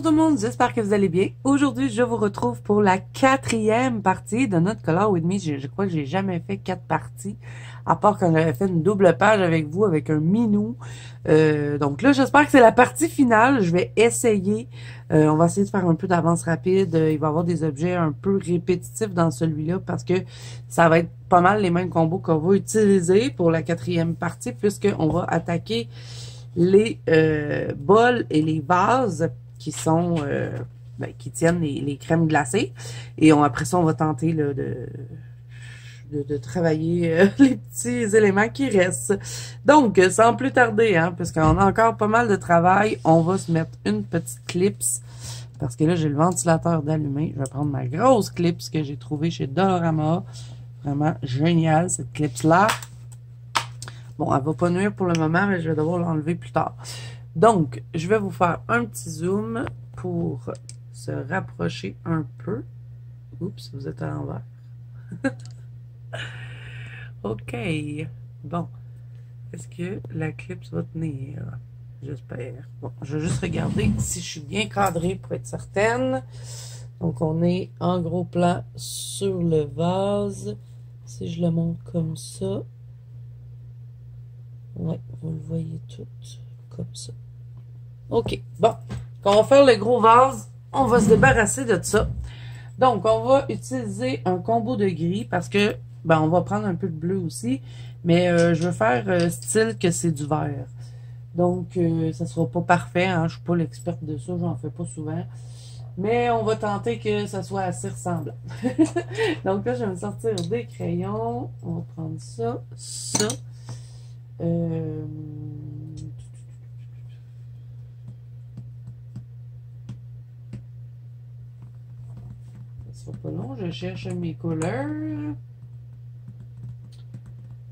Bonjour tout le monde, j'espère que vous allez bien. Aujourd'hui, je vous retrouve pour la 4e partie de notre Color With Me. Je crois que j'ai jamais fait 4 parties, à part quand j'avais fait une double page avec vous, avec un minou. Donc là, j'espère que c'est la partie finale. Je vais essayer. On va essayer de faire un peu d'avance rapide. Il va y avoir des objets un peu répétitifs dans celui-là parce que ça va être pas mal les mêmes combos qu'on va utiliser pour la 4e partie, puisqu'on va attaquer les bols et les vases qui sont qui tiennent les crèmes glacées. Et après ça, on va tenter là, de travailler les petits éléments qui restent. Donc, sans plus tarder, hein, puisqu'on a encore pas mal de travail, on va se mettre une petite clips. Parce que là, j'ai le ventilateur d'allumé. Je vais prendre ma grosse clips que j'ai trouvée chez Dollarama. Vraiment génial, cette clips-là. Bon, elle va pas nuire pour le moment, mais je vais devoir l'enlever plus tard. Donc, je vais vous faire un petit zoom pour se rapprocher un peu. Oups, vous êtes à l'envers. OK. Bon. Est-ce que la clip va tenir? J'espère. Bon, je vais juste regarder si je suis bien cadrée pour être certaine. Donc, on est en gros plan sur le vase. Si je le monte comme ça. Ouais, vous le voyez tout comme ça. OK. Bon. Quand on va faire le gros vase, on va se débarrasser de ça. Donc, on va utiliser un combo de gris parce que, ben, on va prendre un peu de bleu aussi. Mais je veux faire style que c'est du vert. Donc, ça sera pas parfait. Hein, je suis pas l'experte de ça, j'en fais pas souvent. Mais on va tenter que ça soit assez ressemblant. Donc là, je vais me sortir des crayons. On va prendre ça, ça. Ça sera pas long, je cherche mes couleurs.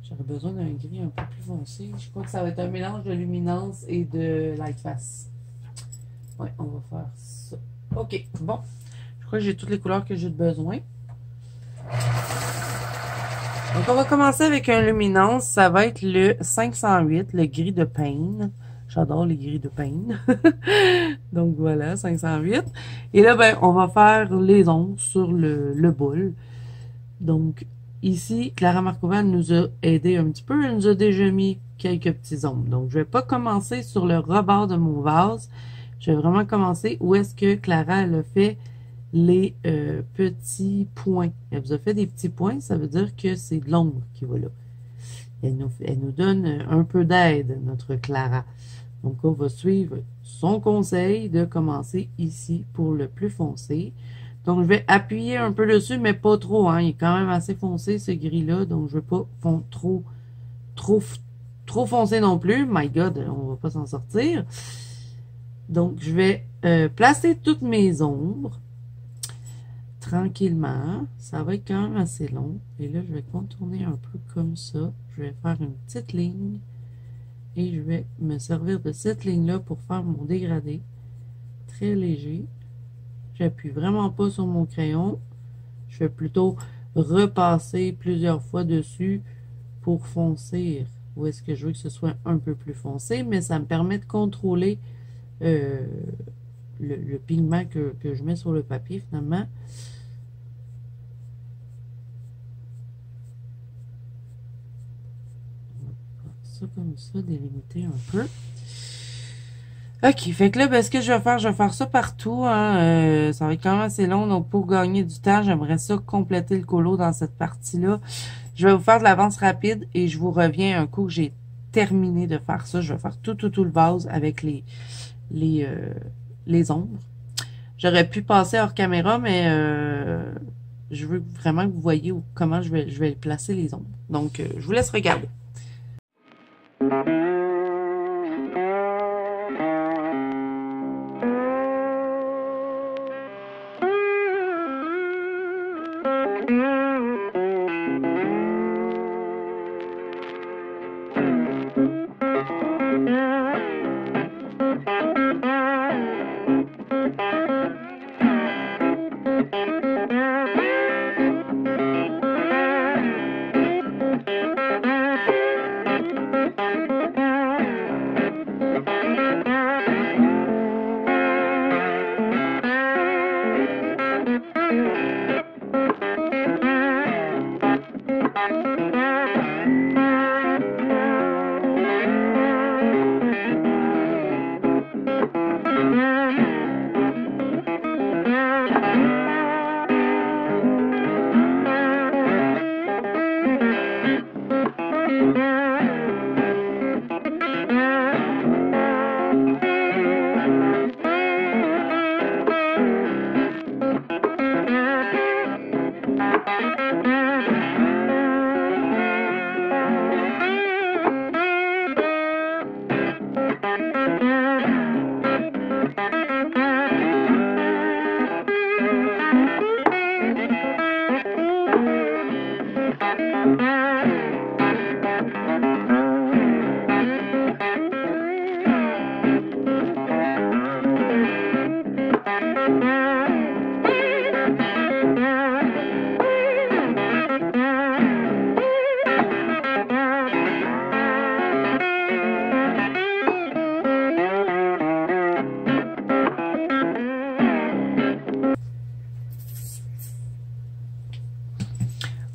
J'aurais besoin d'un gris un peu plus foncé. Je crois que ça va être un mélange de luminance et de lightface. Ouais, on va faire ça. OK, bon. Je crois que j'ai toutes les couleurs que j'ai besoin. Donc, on va commencer avec un luminance. Ça va être le 508, le gris de Pain. J'adore les gris de Pain. Donc, voilà, 508. Et là, ben, on va faire les ombres sur le bol. Donc, ici, Clara Markova nous a aidé un petit peu. Elle nous a déjà mis quelques petits ombres. Donc, je vais pas commencer sur le rebord de mon vase. Je vais vraiment commencer où est-ce que Clara, elle a fait les petits points. Elle vous a fait des petits points, ça veut dire que c'est de l'ombre qui va là. Elle nous donne un peu d'aide, notre Clara. Donc, on va suivre son conseil de commencer ici pour le plus foncé. Donc, je vais appuyer un peu dessus, mais pas trop. Hein. Il est quand même assez foncé, ce gris-là. Donc, je ne veux pas trop foncé non plus. My God, on ne va pas s'en sortir. Donc, je vais placer toutes mes ombres tranquillement. Ça va être quand même assez long. Et là, je vais contourner un peu comme ça. Je vais faire une petite ligne. Et je vais me servir de cette ligne-là pour faire mon dégradé. Très léger. J'appuie vraiment pas sur mon crayon. Je vais plutôt repasser plusieurs fois dessus pour foncer. Où est-ce que je veux que ce soit un peu plus foncé. Mais ça me permet de contrôler le pigment que je mets sur le papier finalement. Ça comme ça, délimiter un peu. OK, fait que là, ben, ce que je vais faire ça partout. Hein, ça va être quand même assez long, donc pour gagner du temps, j'aimerais ça compléter le colo dans cette partie-là. Je vais vous faire de l'avance rapide et je vous reviens un coup que j'ai terminé de faire ça. Je vais faire tout le vase avec les ombres. J'aurais pu passer hors caméra, mais je veux vraiment que vous voyez comment je vais placer les ombres. Donc, je vous laisse regarder.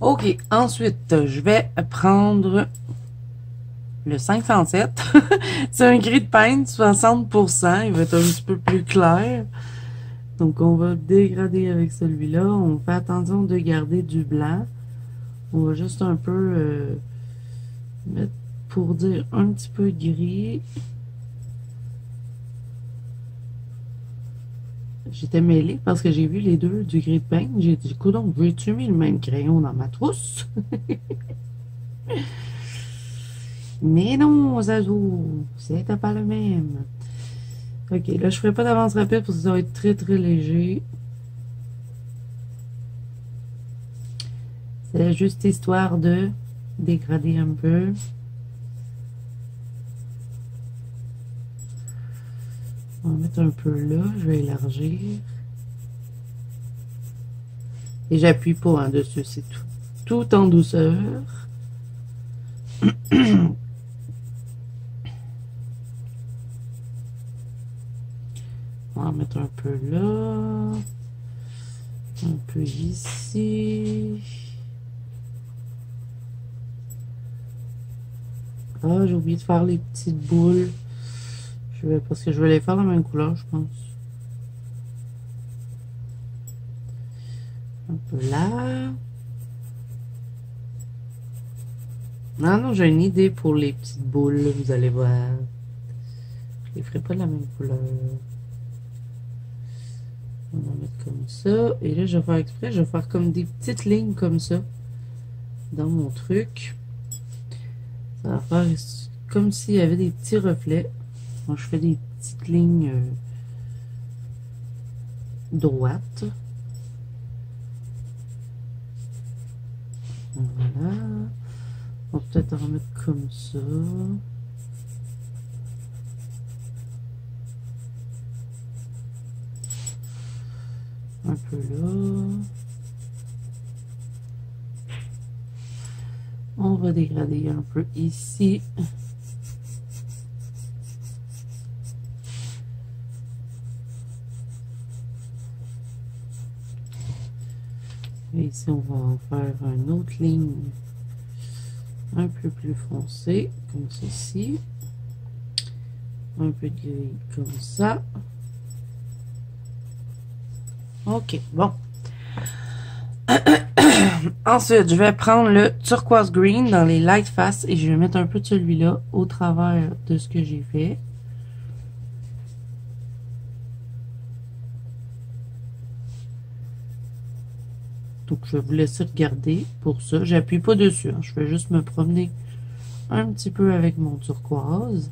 OK, ensuite, je vais prendre le 507. C'est un gris de peintre, 60%. Il va être un petit peu plus clair. Donc, on va dégrader avec celui-là. On fait attention de garder du blanc. On va juste un peu mettre, pour dire, un petit peu gris. J'étais mêlée parce que j'ai vu les deux du gris de peigne. J'ai dit, coudonc, veux-tu mis le même crayon dans ma trousse? Mais non, Zazo, c'était pas le même. Ok, là, je ferai pas d'avance rapide parce que ça va être très, très léger. C'est juste histoire de dégrader un peu. On va mettre un peu là, je vais élargir. Et j'appuie pas en dessus, c'est tout. Tout en douceur. On va en mettre un peu là. Un peu ici. Ah, j'ai oublié de faire les petites boules. Parce que je vais les faire la même couleur, je pense. Un peu là. Non, j'ai une idée pour les petites boules, vous allez voir. Je les ferai pas de la même couleur. On va mettre comme ça. Et là, je vais faire exprès, je vais faire comme des petites lignes comme ça. Dans mon truc. Ça va faire comme s'il y avait des petits reflets. Moi, je fais des petites lignes droites. Voilà. On va peut-être en remettre comme ça. Un peu là. On va dégrader un peu ici. Et ici, on va en faire une autre ligne un peu plus foncée, comme ceci. Un peu de gris comme ça. OK, bon. Ensuite, je vais prendre le turquoise green dans les light face et je vais mettre un peu de celui-là au travers de ce que j'ai fait. Donc, je vais vous laisser regarder pour ça. J'appuie pas dessus, hein. Je vais juste me promener un petit peu avec mon turquoise.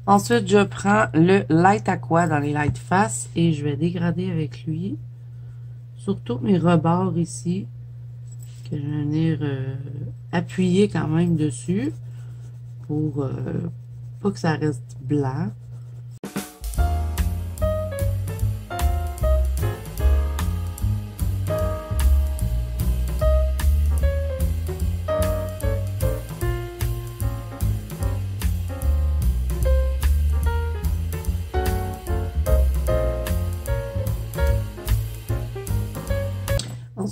Ensuite, je prends le light aqua dans les light face et je vais dégrader avec lui. Surtout mes rebords ici, que je vais venir appuyer quand même dessus pour pas que ça reste blanc.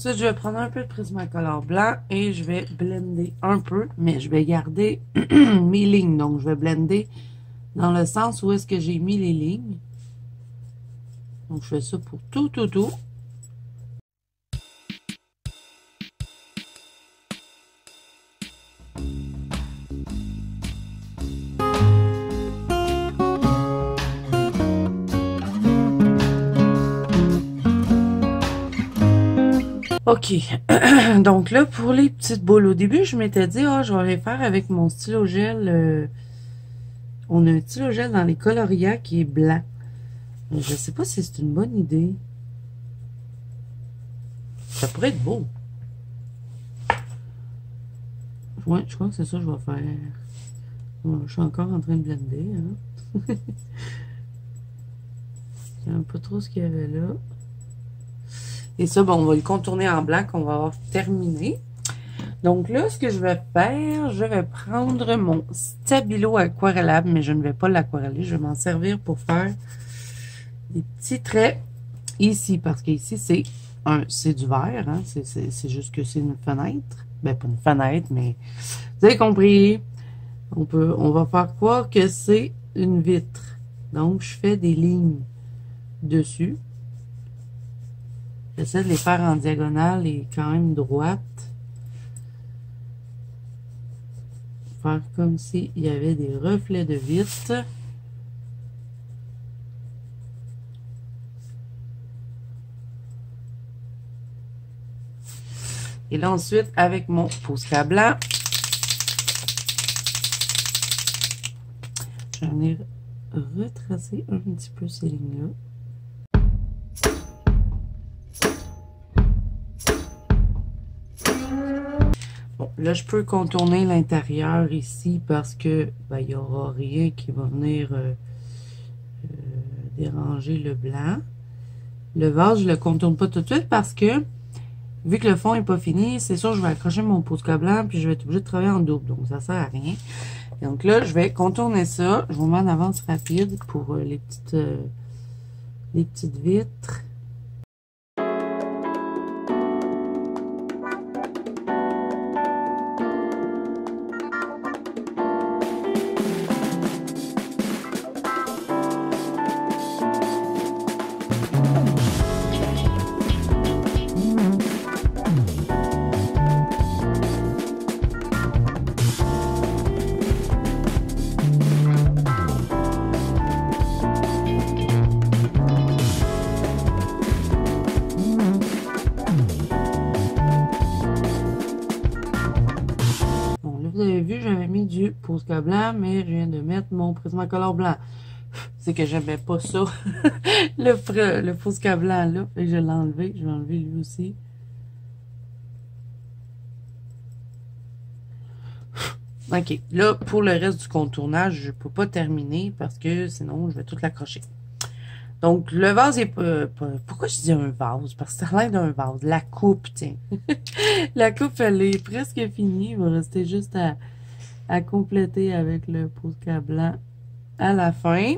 Ensuite, je vais prendre un peu de Prismacolor blanc et je vais blender un peu, mais je vais garder mes lignes. Donc, je vais blender dans le sens où est-ce que j'ai mis les lignes. Donc, je fais ça pour tout. OK. Donc là, pour les petites boules, au début, je m'étais dit, ah, je vais les faire avec mon stylo gel. On a un stylo gel dans les coloria qui est blanc. Mais je sais pas si c'est une bonne idée. Ça pourrait être beau. Ouais, je crois que c'est ça que je vais faire. Bon, je suis encore en train de blender. Hein? J'aime pas trop ce qu'il y avait là. Et ça, bon, on va le contourner en blanc qu'on va avoir terminé. Donc là, ce que je vais faire, je vais prendre mon Stabilo aquarellable, mais je ne vais pas l'aquareller. Je vais m'en servir pour faire des petits traits ici, parce qu'ici, c'est du verre. Hein? C'est juste que c'est une fenêtre. Ben, pas une fenêtre, mais vous avez compris. On va faire croire que c'est une vitre. Donc, je fais des lignes dessus. J'essaie de les faire en diagonale et quand même droite. Faire comme s'il y avait des reflets de vitre. Et là, ensuite, avec mon Posca blanc, je vais venir retracer un petit peu ces lignes-là. Bon, là, je peux contourner l'intérieur ici parce que ben, il n'y aura rien qui va venir déranger le blanc. Le vase, je ne le contourne pas tout de suite parce que vu que le fond n'est pas fini, c'est sûr je vais accrocher mon Posca blanc puis je vais être obligée de travailler en double. Donc, ça ne sert à rien. Et donc là, je vais contourner ça. Je vous mets en avance rapide pour les petites vitres. Vous avez vu, j'avais mis du Posca blanc, mais je viens de mettre mon Prismacolor blanc. C'est que j'aimais pas ça, le Posca blanc là. Et je l'ai enlevé, je vais enlever lui aussi. OK, là, pour le reste du contournage, je peux pas terminer parce que sinon, je vais tout l'accrocher. Donc, le vase est pas... Pourquoi je dis un vase? Parce que ça a l'air d'un vase. La coupe, tiens. La coupe, elle est presque finie. Il va rester juste à compléter avec le Posca blanc à la fin.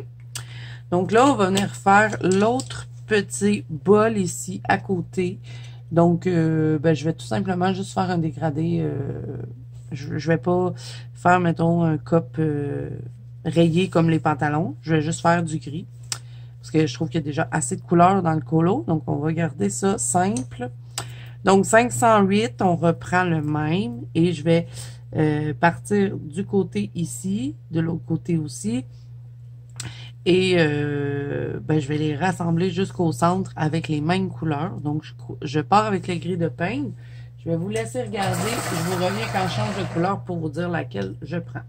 Donc là, on va venir faire l'autre petit bol ici à côté. Donc, ben, je vais tout simplement juste faire un dégradé. Je vais pas faire, mettons, un cop rayé comme les pantalons. Je vais juste faire du gris. Parce que je trouve qu'il y a déjà assez de couleurs dans le colo. Donc, on va garder ça simple. Donc, 508, on reprend le même. Et je vais partir du côté ici, de l'autre côté aussi. Et ben, je vais les rassembler jusqu'au centre avec les mêmes couleurs. Donc, je pars avec le gris de peigne. Je vais vous laisser regarder. Je vous reviens quand je change de couleur pour vous dire laquelle je prends.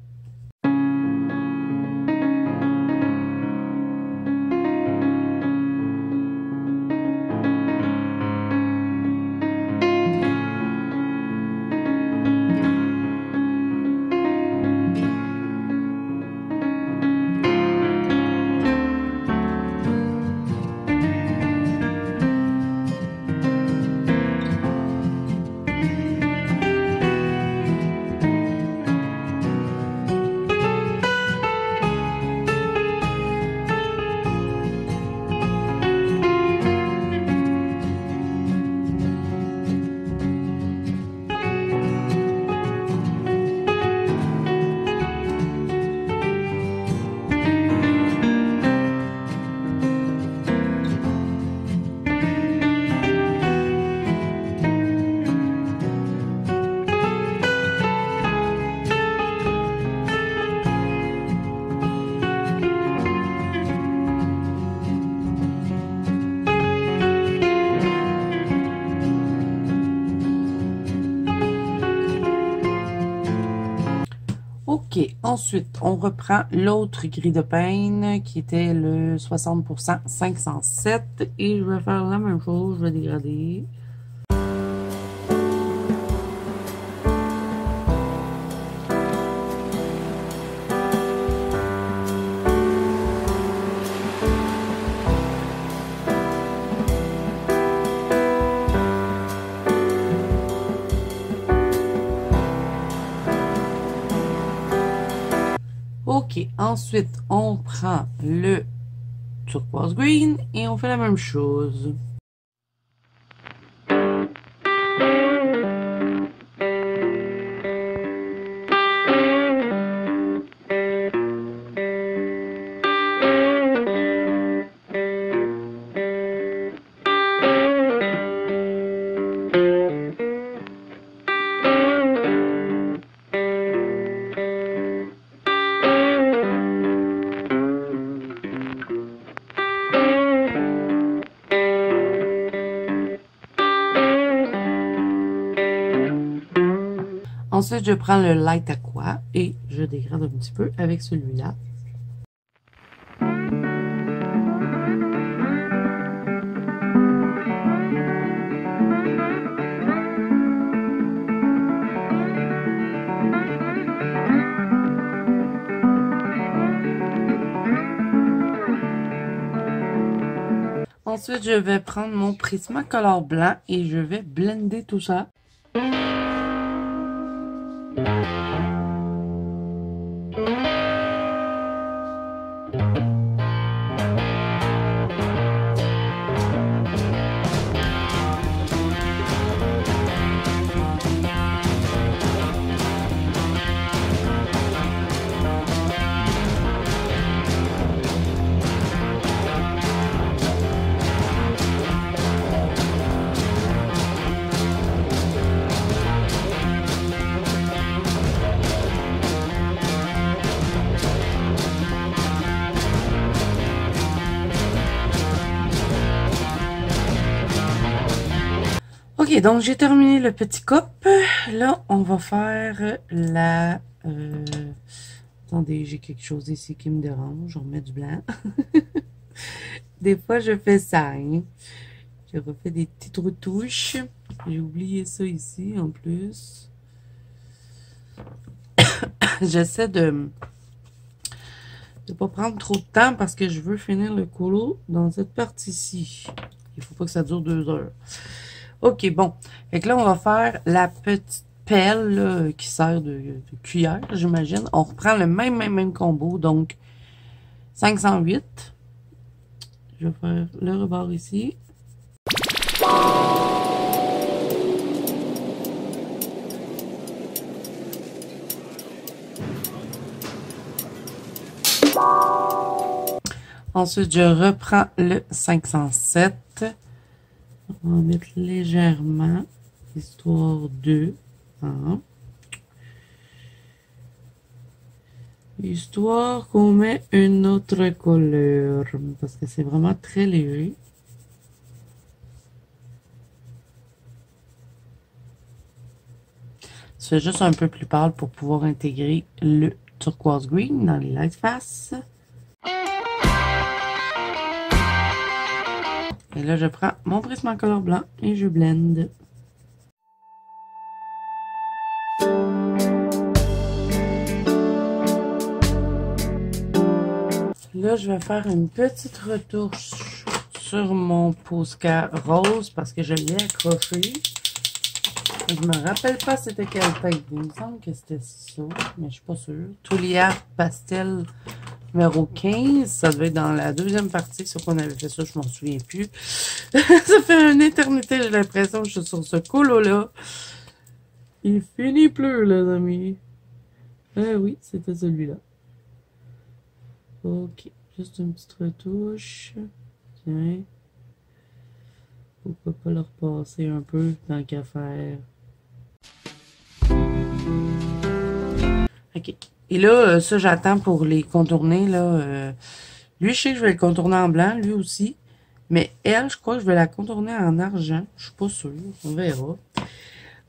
OK. Ensuite, on reprend l'autre gris de peigne qui était le 60% 507. Et je vais faire la même chose. Je vais dégrader. OK, ensuite, on prend le turquoise green et on fait la même chose. Ensuite, je prends le light aqua et je dégrade un petit peu avec celui-là. Ensuite, je vais prendre mon Prismacolor blanc et je vais blender tout ça. Ok, donc j'ai terminé le petit cup. Là, on va faire la... Attendez, j'ai quelque chose ici qui me dérange. On met du blanc. Des fois, je fais ça. Hein. J'ai refait des petites retouches. J'ai oublié ça ici, en plus. J'essaie de ne pas prendre trop de temps parce que je veux finir le colo dans cette partie-ci. Il faut pas que ça dure 2 heures. OK, bon. Fait que là, on va faire la petite pelle là, qui sert de cuillère, j'imagine. On reprend le même combo, donc 508. Je vais faire le rebord ici. Ensuite, je reprends le 507. On va mettre légèrement, histoire de... Hein, histoire qu'on met une autre couleur, parce que c'est vraiment très léger. C'est juste un peu plus pâle pour pouvoir intégrer le turquoise green dans les light faces. Et là, je prends mon Prismacolor blanc et je blende. Là, je vais faire une petite retouche sur mon Posca rose parce que je l'ai accroché. Je me rappelle pas c'était quelle teinte. Il me semble que c'était ça, mais je suis pas sûre. Tulia Pastel numéro 15. Ça devait être dans la deuxième partie, sur qu'on avait fait ça, je m'en souviens plus. Ça fait une éternité, j'ai l'impression que je suis sur ce colo-là. Il finit plus, les amis. Oui, c'était celui-là. Ok, juste une petite retouche. Tiens. Pourquoi pas le repasser un peu tant qu'à faire. Ok. Et là, ça, j'attends pour les contourner, là. Lui, je sais que je vais le contourner en blanc, lui aussi. Mais elle, je crois que je vais la contourner en argent. Je suis pas sûre. On verra.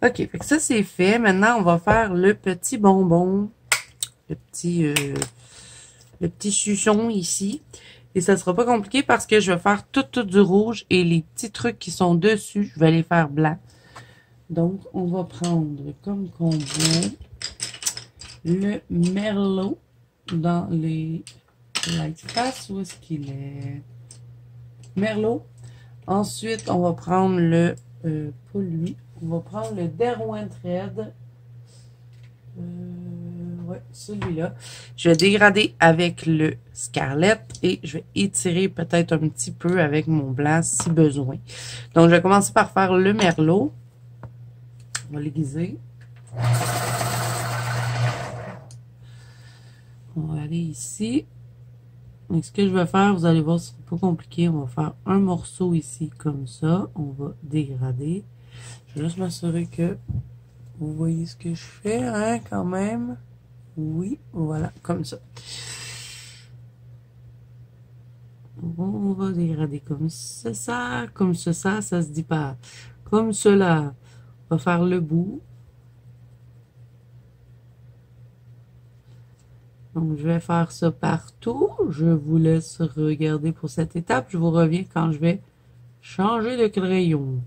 Ok, fait que ça, c'est fait. Maintenant, on va faire le petit bonbon le petit chuchon ici. Et ça sera pas compliqué parce que je vais faire tout du rouge et les petits trucs qui sont dessus, je vais les faire blancs. Donc, on va prendre comme combo le merlot dans les Lightfast. Où est-ce qu'il est? Merlot. Ensuite, on va prendre le, pas lui, on va prendre le Derwent Red. Ouais, celui-là. Je vais dégrader avec le Scarlet et je vais étirer peut-être un petit peu avec mon blanc si besoin. Donc, je vais commencer par faire le merlot. On va l'aiguiser. On va aller ici. Donc, ce que je vais faire, vous allez voir, c'est pas compliqué. On va faire un morceau ici comme ça. On va dégrader. Je vais juste m'assurer que vous voyez ce que je fais, hein, quand même. Oui, voilà, comme ça. On va dégrader comme ça, comme ça, ça se dit pas. Comme cela. On va faire le bout. Donc, je vais faire ça partout. Je vous laisse regarder pour cette étape. Je vous reviens quand je vais changer de crayon.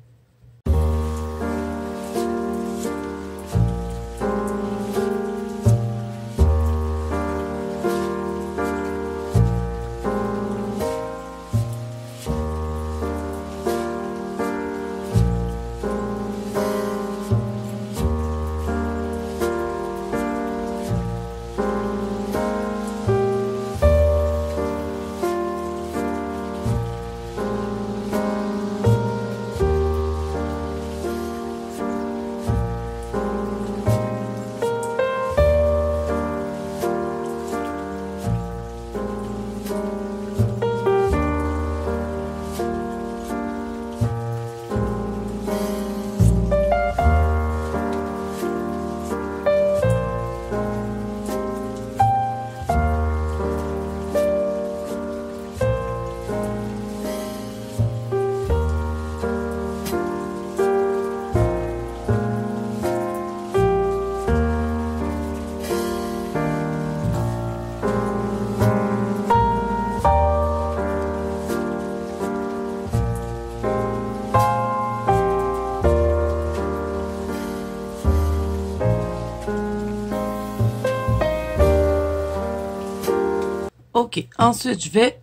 Ok, ensuite je vais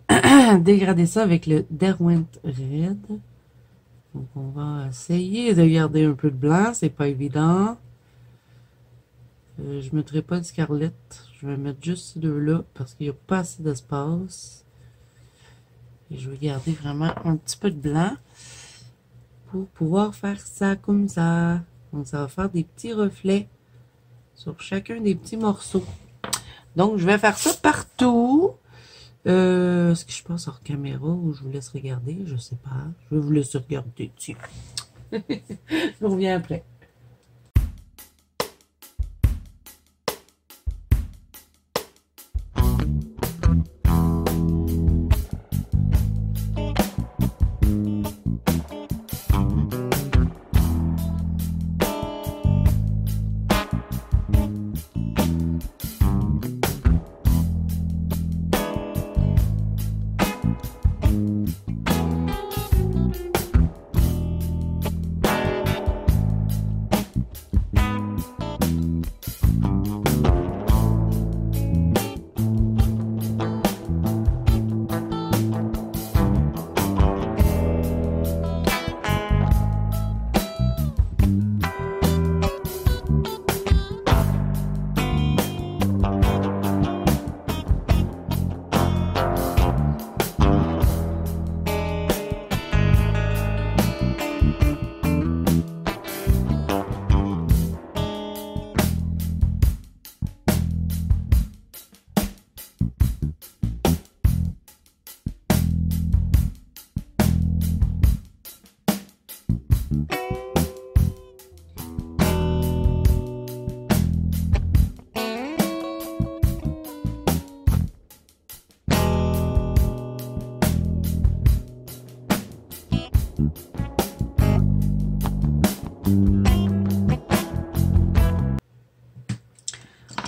dégrader ça avec le Derwent Red. Donc on va essayer de garder un peu de blanc, c'est pas évident. Je ne mettrai pas de Scarlet, je vais mettre juste ces deux-là parce qu'il n'y a pas assez d'espace. Et je vais garder vraiment un petit peu de blanc pour pouvoir faire ça comme ça. Donc ça va faire des petits reflets sur chacun des petits morceaux. Donc je vais faire ça partout. Est-ce que je passe hors caméra ou je vous laisse regarder? Je sais pas. Je vais vous laisser regarder. Tiens. Je reviens après.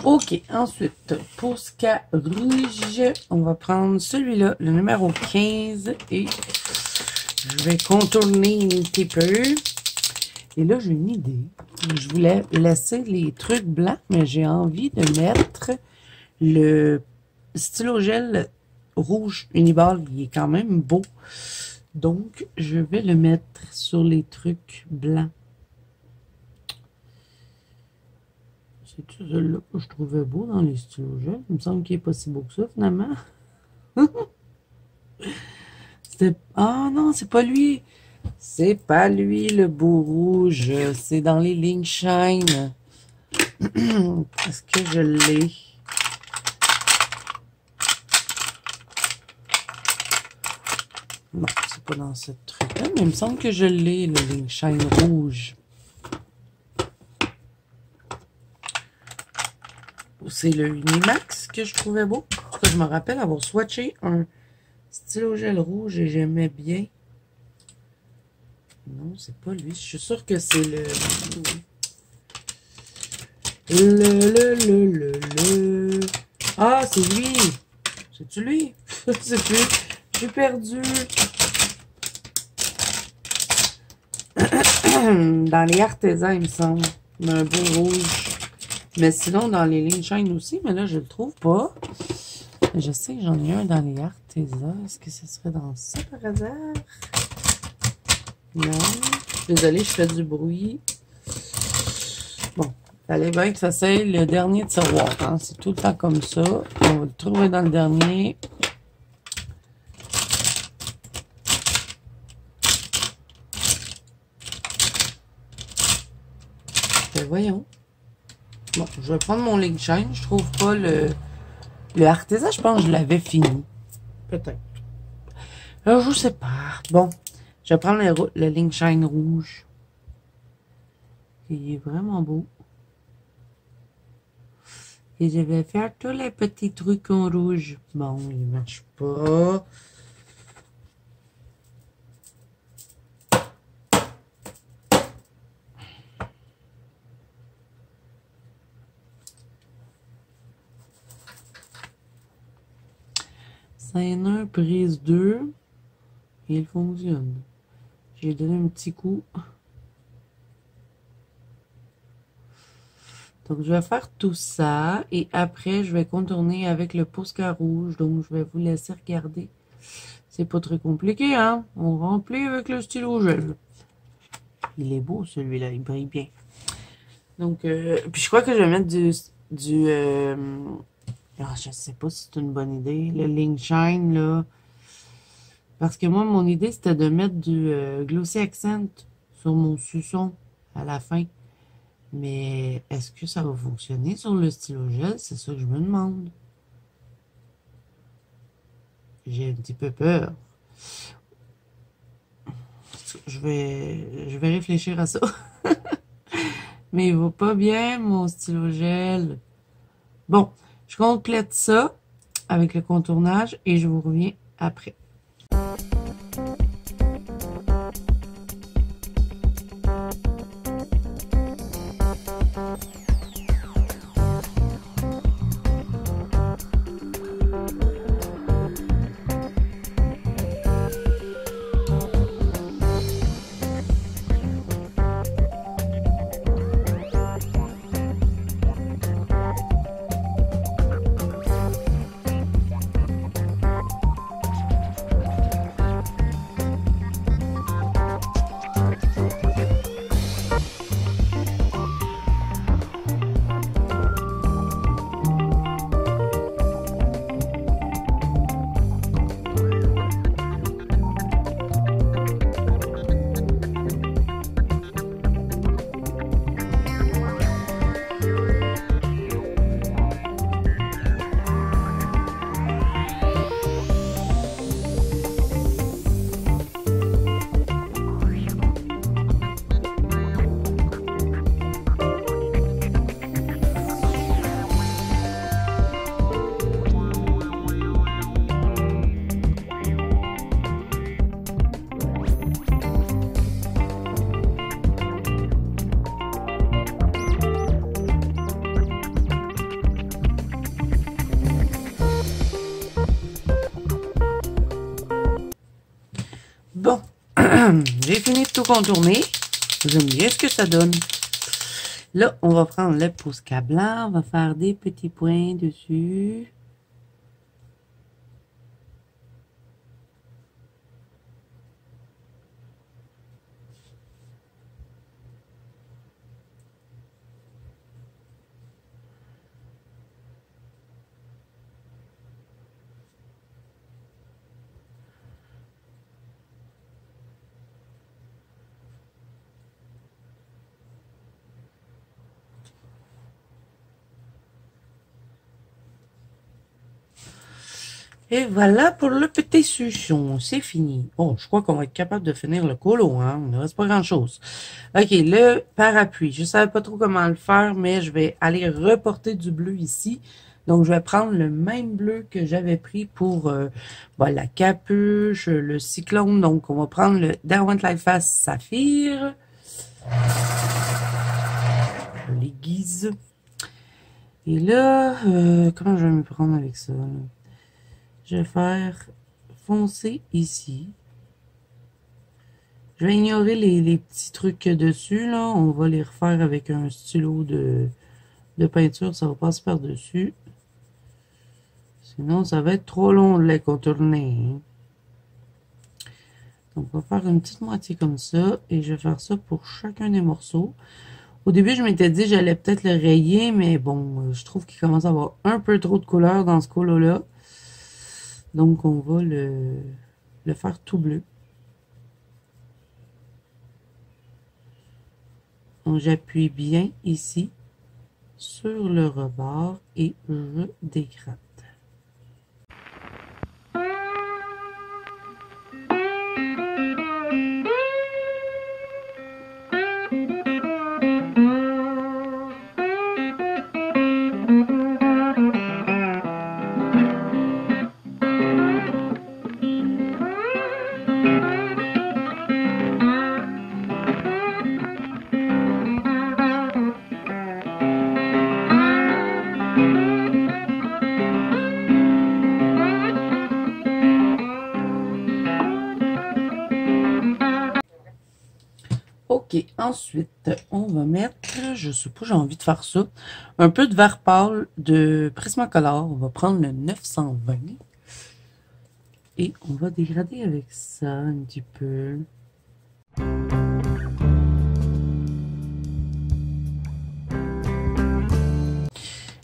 OK, ensuite, Posca rouge, on va prendre celui-là, le numéro 15, et je vais contourner un petit peu. Et là, j'ai une idée. Je voulais laisser les trucs blancs, mais j'ai envie de mettre le stylo gel rouge Uniball. Il est quand même beau. Donc, je vais le mettre sur les trucs blancs. C'est-tu celui-là que je trouvais beau dans les stylos gel? Il me semble qu'il n'est pas si beau que ça, finalement. C'était... Ah non, c'est pas lui. C'est pas lui, le beau rouge. C'est dans les lignes Shine. Est-ce que je l'ai? Non, c'est pas dans ce truc-là, mais il me semble que je l'ai, le Link Shine rouge. C'est le Unimax que je trouvais beau. Parce que je me rappelle avoir swatché un stylo gel rouge et j'aimais bien. Non, c'est pas lui. Je suis sûre que c'est le... Ah, c'est lui! C'est-tu lui? C'est plus. Je suis perdue. Dans les artisans, il me semble. Un beau rouge. Mais sinon, dans les lignes Shine aussi, mais là, je le trouve pas. Je sais que j'en ai un dans les artisans. Est-ce que ce serait dans ça, par hasard? Non. Désolée, je fais du bruit. Bon. Fallait bien que ça soit le dernier tiroir. Hein? C'est tout le temps comme ça. On va le trouver dans le dernier. Ben voyons. Bon, je vais prendre mon Link Shine. Je trouve pas le artisan. Je pense que je l'avais fini. Peut-être. Alors, je sais pas. Bon, je vais prendre le Link Shine rouge. Il est vraiment beau. Et je vais faire tous les petits trucs en rouge. Bon, il ne marche pas. Scène 1, prise 2. Et il fonctionne. J'ai donné un petit coup. Donc, je vais faire tout ça. Et après, je vais contourner avec le Posca rouge. Donc, je vais vous laisser regarder. C'est pas très compliqué, hein? On remplit avec le stylo gel. Il est beau, celui-là. Il brille bien. Donc, puis je crois que je vais mettre je sais pas si c'est une bonne idée. Le Link Shine, là. Parce que moi, mon idée, c'était de mettre du Glossy Accent sur mon suçon à la fin. Mais est-ce que ça va fonctionner sur le stylo gel? C'est ça que je me demande. J'ai un petit peu peur. Je vais réfléchir à ça. Mais il va pas bien, mon stylo gel. Bon, je complète ça avec le contournage et je vous reviens après. Bon, j'ai fini de tout contourner. J'aime bien ce que ça donne. Là, on va prendre le Posca blanc, on va faire des petits points dessus. Et voilà pour le petit suchon, c'est fini. Oh, je crois qu'on va être capable de finir le colo, hein. Il ne reste pas grand-chose. OK, le parapluie. Je ne savais pas trop comment le faire, mais je vais aller reporter du bleu ici. Donc, je vais prendre le même bleu que j'avais pris pour la capuche, le cyclone. Donc, on va prendre le Derwent Lightfast Saphir. Je l'aiguise. Et là, comment je vais me prendre avec ça? Je vais faire foncer ici. Je vais ignorer les petits trucs dessus, là. On va les refaire avec un stylo de peinture. Ça va passer par-dessus. Sinon, ça va être trop long de les contourner. Hein. Donc, on va faire une petite moitié comme ça. Et je vais faire ça pour chacun des morceaux. Au début, je m'étais dit que j'allais peut-être le rayer. Mais bon, je trouve qu'il commence à avoir un peu trop de couleur dans ce colo-là. Donc, on va le faire tout bleu. Donc, j'appuie bien ici sur le rebord et je dégratte. Ok, ensuite, on va mettre, je sais pas, j'ai envie de faire ça, un peu de vert pâle de Prismacolor. On va prendre le 920 et on va dégrader avec ça un petit peu.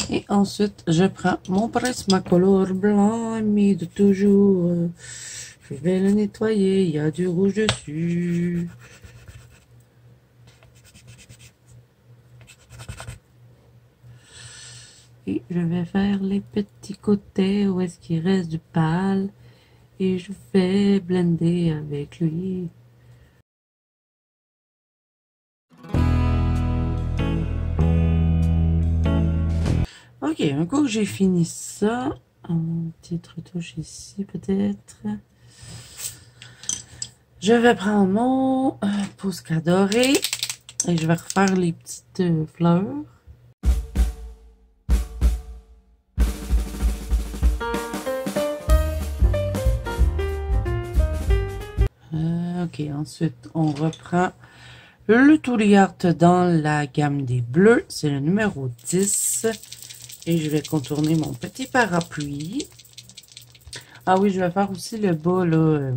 Et ensuite, je prends mon Prismacolor blanc ami de toujours. Je vais le nettoyer, il y a du rouge dessus. Et je vais faire les petits côtés où est-ce qu'il reste du pâle. Et je vais blender avec lui. Ok, un coup que j'ai fini ça, une petite retouche ici peut-être. Je vais prendre mon Posca doré et je vais refaire les petites fleurs. Ok, ensuite on reprend le Tooly Art dans la gamme des bleus, c'est le numéro 10. Et je vais contourner mon petit parapluie. Ah oui, je vais faire aussi le bas là,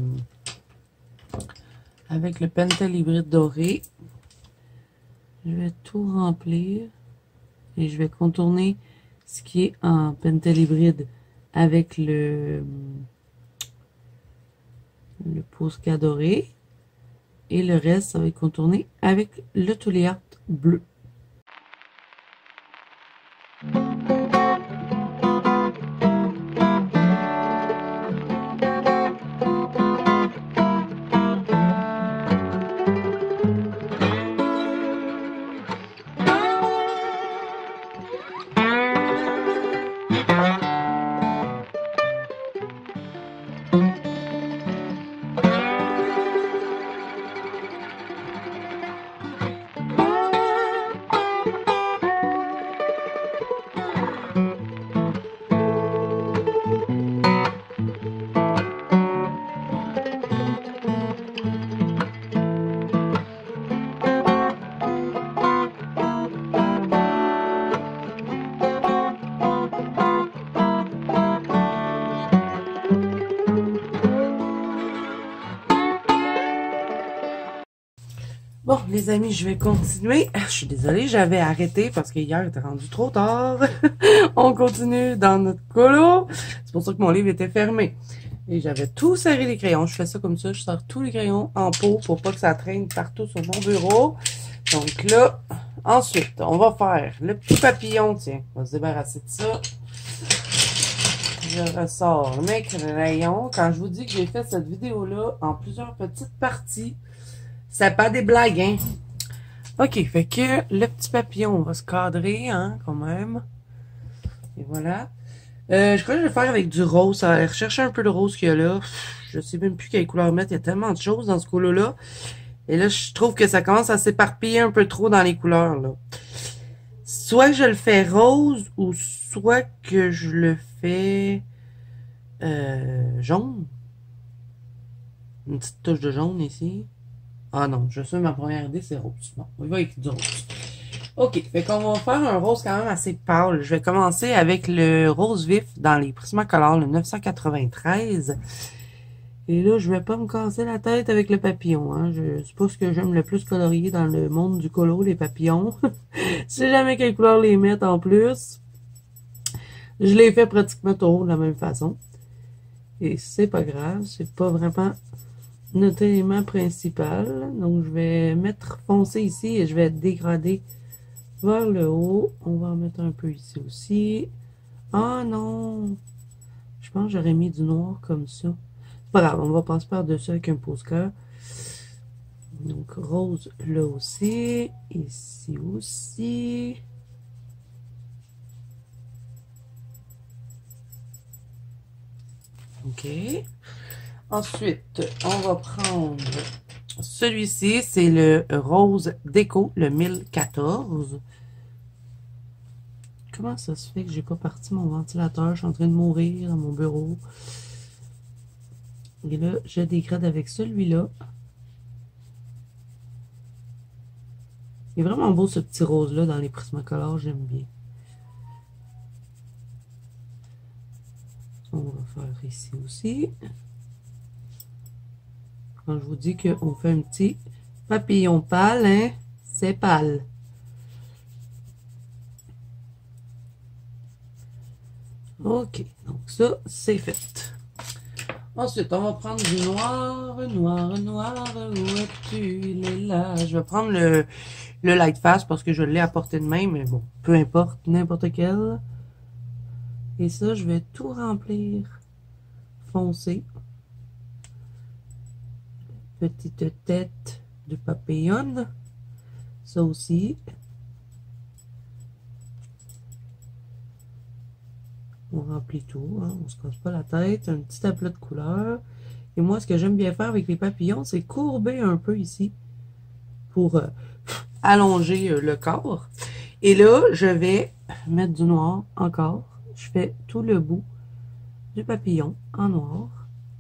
avec le Pentel hybride doré. Je vais tout remplir et je vais contourner ce qui est en Pentel hybride avec le Posca doré. Et le reste, ça va être contourné avec le Tooly Art bleu. Les amis, je vais continuer. Je suis désolée, j'avais arrêté parce que hier, il était rendu trop tard. On continue dans notre colo. C'est pour ça que mon livre était fermé. Et j'avais tout serré les crayons. Je fais ça comme ça, je sors tous les crayons en pot pour pas que ça traîne partout sur mon bureau. Donc là, ensuite, on va faire le petit papillon. Tiens, on va se débarrasser de ça. Je ressors mes crayons. Quand je vous dis que j'ai fait cette vidéo-là en plusieurs petites parties, c'est pas des blagues, hein? OK, fait que le petit papillon, on va se cadrer, hein, quand même. Et voilà. Je crois que je vais le faire avec du rose. Ça va rechercher un peu le rose qu'il y a là. Je sais même plus quelle couleur mettre. Il y a tellement de choses dans ce colo-là. Et là, je trouve que ça commence à s'éparpiller un peu trop dans les couleurs, là. Soit que je le fais rose, ou soit que je le fais jaune. Une petite touche de jaune ici. Ah non, je sais, ma première idée, c'est rose. Bon, on va avec du rose. OK, fait qu'on va faire un rose quand même assez pâle. Je vais commencer avec le rose vif dans les Prismacolor, le 993. Et là, je vais pas me casser la tête avec le papillon. Hein. C'est pas ce que j'aime le plus colorier dans le monde du colo, les papillons. Je sais jamais quelle couleur les mettre en plus. Je les fais pratiquement toujours de la même façon. Et c'est pas grave, c'est pas vraiment notre élément principal. Donc, je vais mettre foncé ici et je vais dégrader vers le haut. On va en mettre un peu ici aussi. Ah non! Je pense que j'aurais mis du noir comme ça. C'est pas grave, on va passer par-dessus avec un pose-cœur. Donc, rose là aussi. Ici aussi. OK. Ensuite, on va prendre celui-ci, c'est le Rose Déco, le 1014. Comment ça se fait que j'ai pas parti mon ventilateur? Je suis en train de mourir dans mon bureau. Et là, je dégrade avec celui-là. Il est vraiment beau ce petit rose-là dans les Prismacolor, j'aime bien. On va faire ici aussi. Quand je vous dis qu'on fait un petit papillon pâle, hein, c'est pâle. OK, donc ça, c'est fait. Ensuite, on va prendre du noir, noir, noir, où es-tu? Il est là. Je vais prendre le light fast parce que je l'ai à portée de main, mais bon, peu importe, n'importe quel. Et ça, je vais tout remplir foncé. Petite tête de papillon. Ça aussi. On remplit tout, hein, on se casse pas la tête. Un petit aplat de couleur. Et moi, ce que j'aime bien faire avec les papillons, c'est courber un peu ici pour allonger le corps. Et là, je vais mettre du noir encore. Je fais tout le bout du papillon en noir.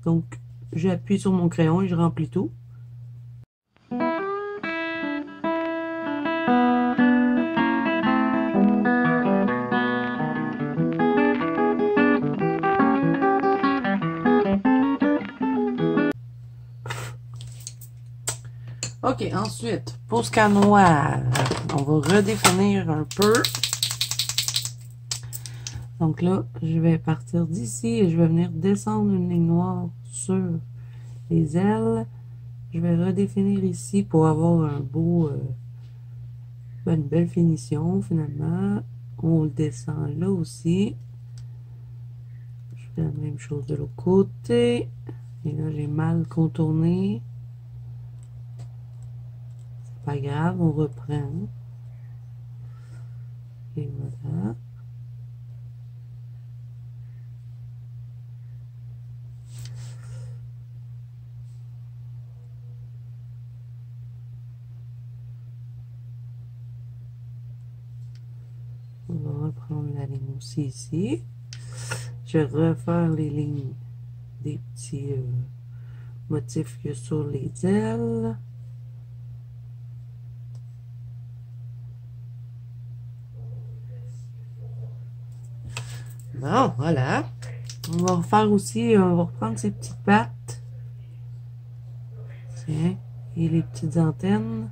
Donc, j'appuie sur mon crayon et je remplis tout. OK, ensuite, pour ce cas noir, on va redéfinir un peu. Donc là, je vais partir d'ici et je vais venir descendre une ligne noire sur les ailes. Je vais redéfinir ici pour avoir un beau, une belle finition finalement. On le descend là aussi. Je fais la même chose de l'autre côté. Et là, j'ai mal contourné. C'est pas grave, on reprend. Et voilà. On va reprendre la ligne aussi ici. Je vais refaire les lignes des petits motifs qu'il y a sur les ailes. Bon, voilà. On va refaire aussi, on va reprendre ces petites pattes. Tiens, et les petites antennes.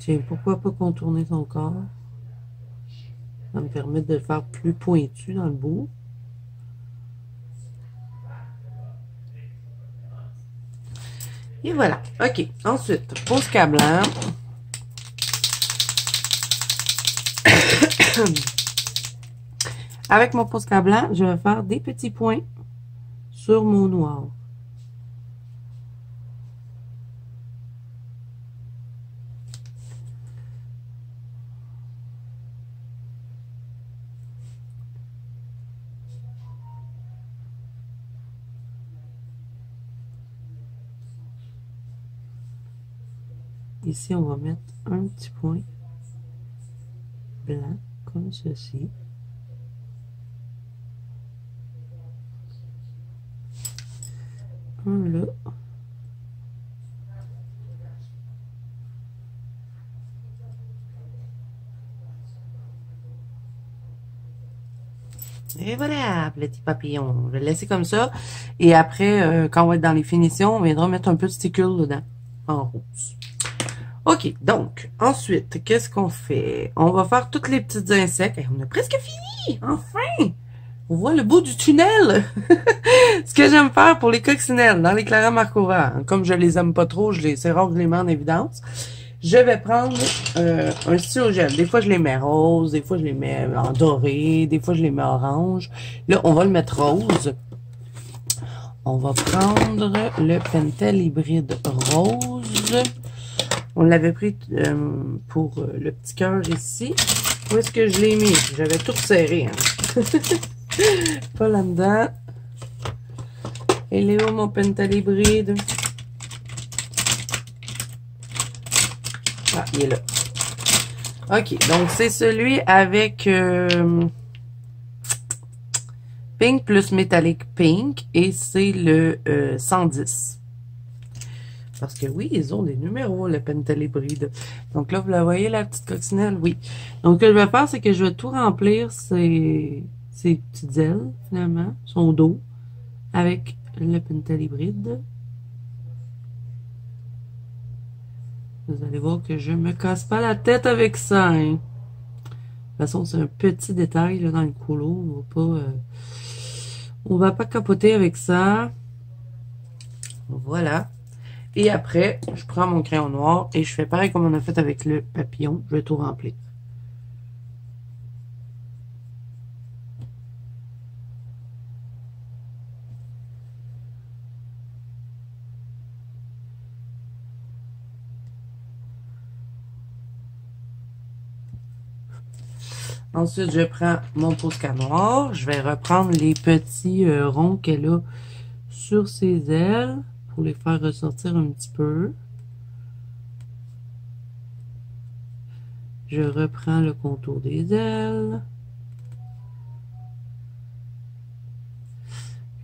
Tiens, pourquoi pas contourner ton corps? Ça me permet de le faire plus pointu dans le bout. Et voilà. OK. Ensuite, Posca blanc. Avec mon Posca blanc, je vais faire des petits points sur mon noir. Ici, on va mettre un petit point blanc, comme ceci. Un là. Et voilà, petit papillon. Je vais le laisser comme ça. Et après, quand on va être dans les finitions, on viendra mettre un peu de sticule dedans, en rose. OK, donc, ensuite, qu'est-ce qu'on fait? On va faire toutes les petits insectes. On a presque fini! Enfin! On voit le bout du tunnel! Ce que j'aime faire pour les coccinelles, dans les Clara Markova, comme je les aime pas trop, c'est rare que je les mets en évidence, je vais prendre un stylo gel. Des fois, je les mets rose, des fois, je les mets en doré, des fois, je les mets orange. Là, on va le mettre rose. On va prendre le Pentel hybride rose. On l'avait pris pour le petit cœur ici. Où est-ce que je l'ai mis? J'avais tout serré. Hein? Pas là-dedans. Et il est où mon Pentel hybride? Ah, il est là. OK, donc c'est celui avec Pink plus Metallic Pink. Et c'est le 110. Parce que oui, ils ont des numéros, le Pentel hybride. Donc là, vous la voyez, la petite coccinelle? Oui. Donc, ce que je vais faire, c'est que je vais tout remplir ces petites ailes, finalement, son dos, avec le Pentel hybride. Vous allez voir que je me casse pas la tête avec ça, hein. De toute façon, c'est un petit détail là, dans le couloir. On va pas capoter avec ça. Voilà. Et après, je prends mon crayon noir et je fais pareil comme on a fait avec le papillon. Je vais tout remplir. Ensuite, je prends mon Posca noir. Je vais reprendre les petits ronds qu'elle a sur ses ailes pour les faire ressortir un petit peu. Je reprends le contour des ailes.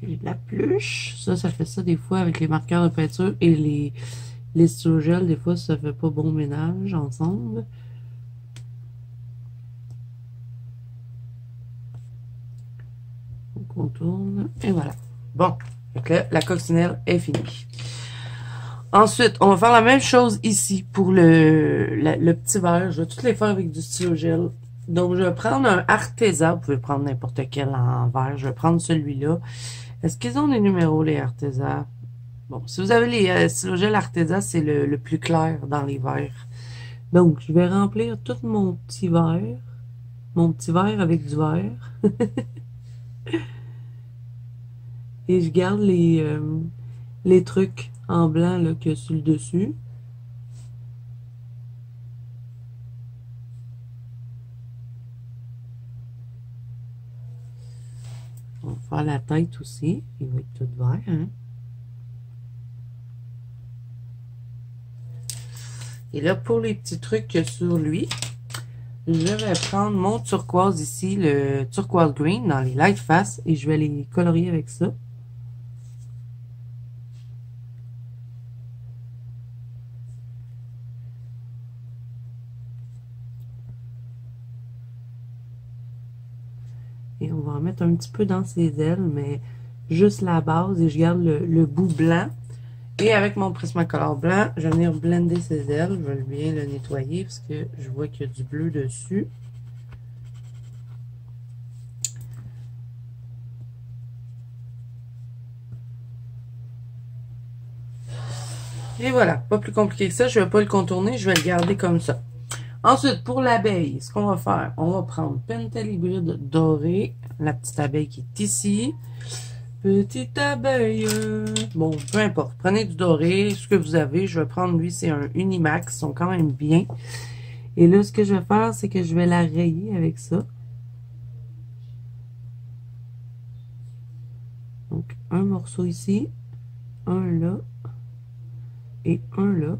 J'ai de la pluche. Ça fait ça des fois avec les marqueurs de peinture et les stylos gel. Des fois, ça fait pas bon ménage ensemble. On contourne et voilà. Bon, donc là, la coccinelle est finie. Ensuite, on va faire la même chose ici pour le petit verre. Je vais toutes les faire avec du stylo gel. Donc, je vais prendre un Arteza. Vous pouvez prendre n'importe quel en verre. Je vais prendre celui-là. Est-ce qu'ils ont des numéros, les Arteza? Bon, si vous avez les stylo gel Arteza, c'est le plus clair dans les verres. Donc, je vais remplir tout mon petit verre. Mon petit verre avec du verre. Et je garde les trucs en blanc là, qu'il y a sur le dessus. On va faire la tête aussi. Il va être tout vert. Hein? Et là, pour les petits trucs qu'il y a sur lui, je vais prendre mon turquoise ici, le turquoise green dans les light face, et je vais les colorier avec ça. Et on va en mettre un petit peu dans ses ailes, mais juste la base, et je garde le bout blanc. Et avec mon Prismacolor blanc, je vais venir blender ses ailes. Je vais bien le nettoyer parce que je vois qu'il y a du bleu dessus. Et voilà, pas plus compliqué que ça. Je ne vais pas le contourner, je vais le garder comme ça. Ensuite, pour l'abeille, ce qu'on va faire, on va prendre Pentalibride doré, la petite abeille qui est ici. Petite abeille. Bon, peu importe. Prenez du doré, ce que vous avez. Je vais prendre, lui, c'est un Unimax. Ils sont quand même bien. Et là, ce que je vais faire, c'est que je vais la rayer avec ça. Donc, un morceau ici, un là et un là.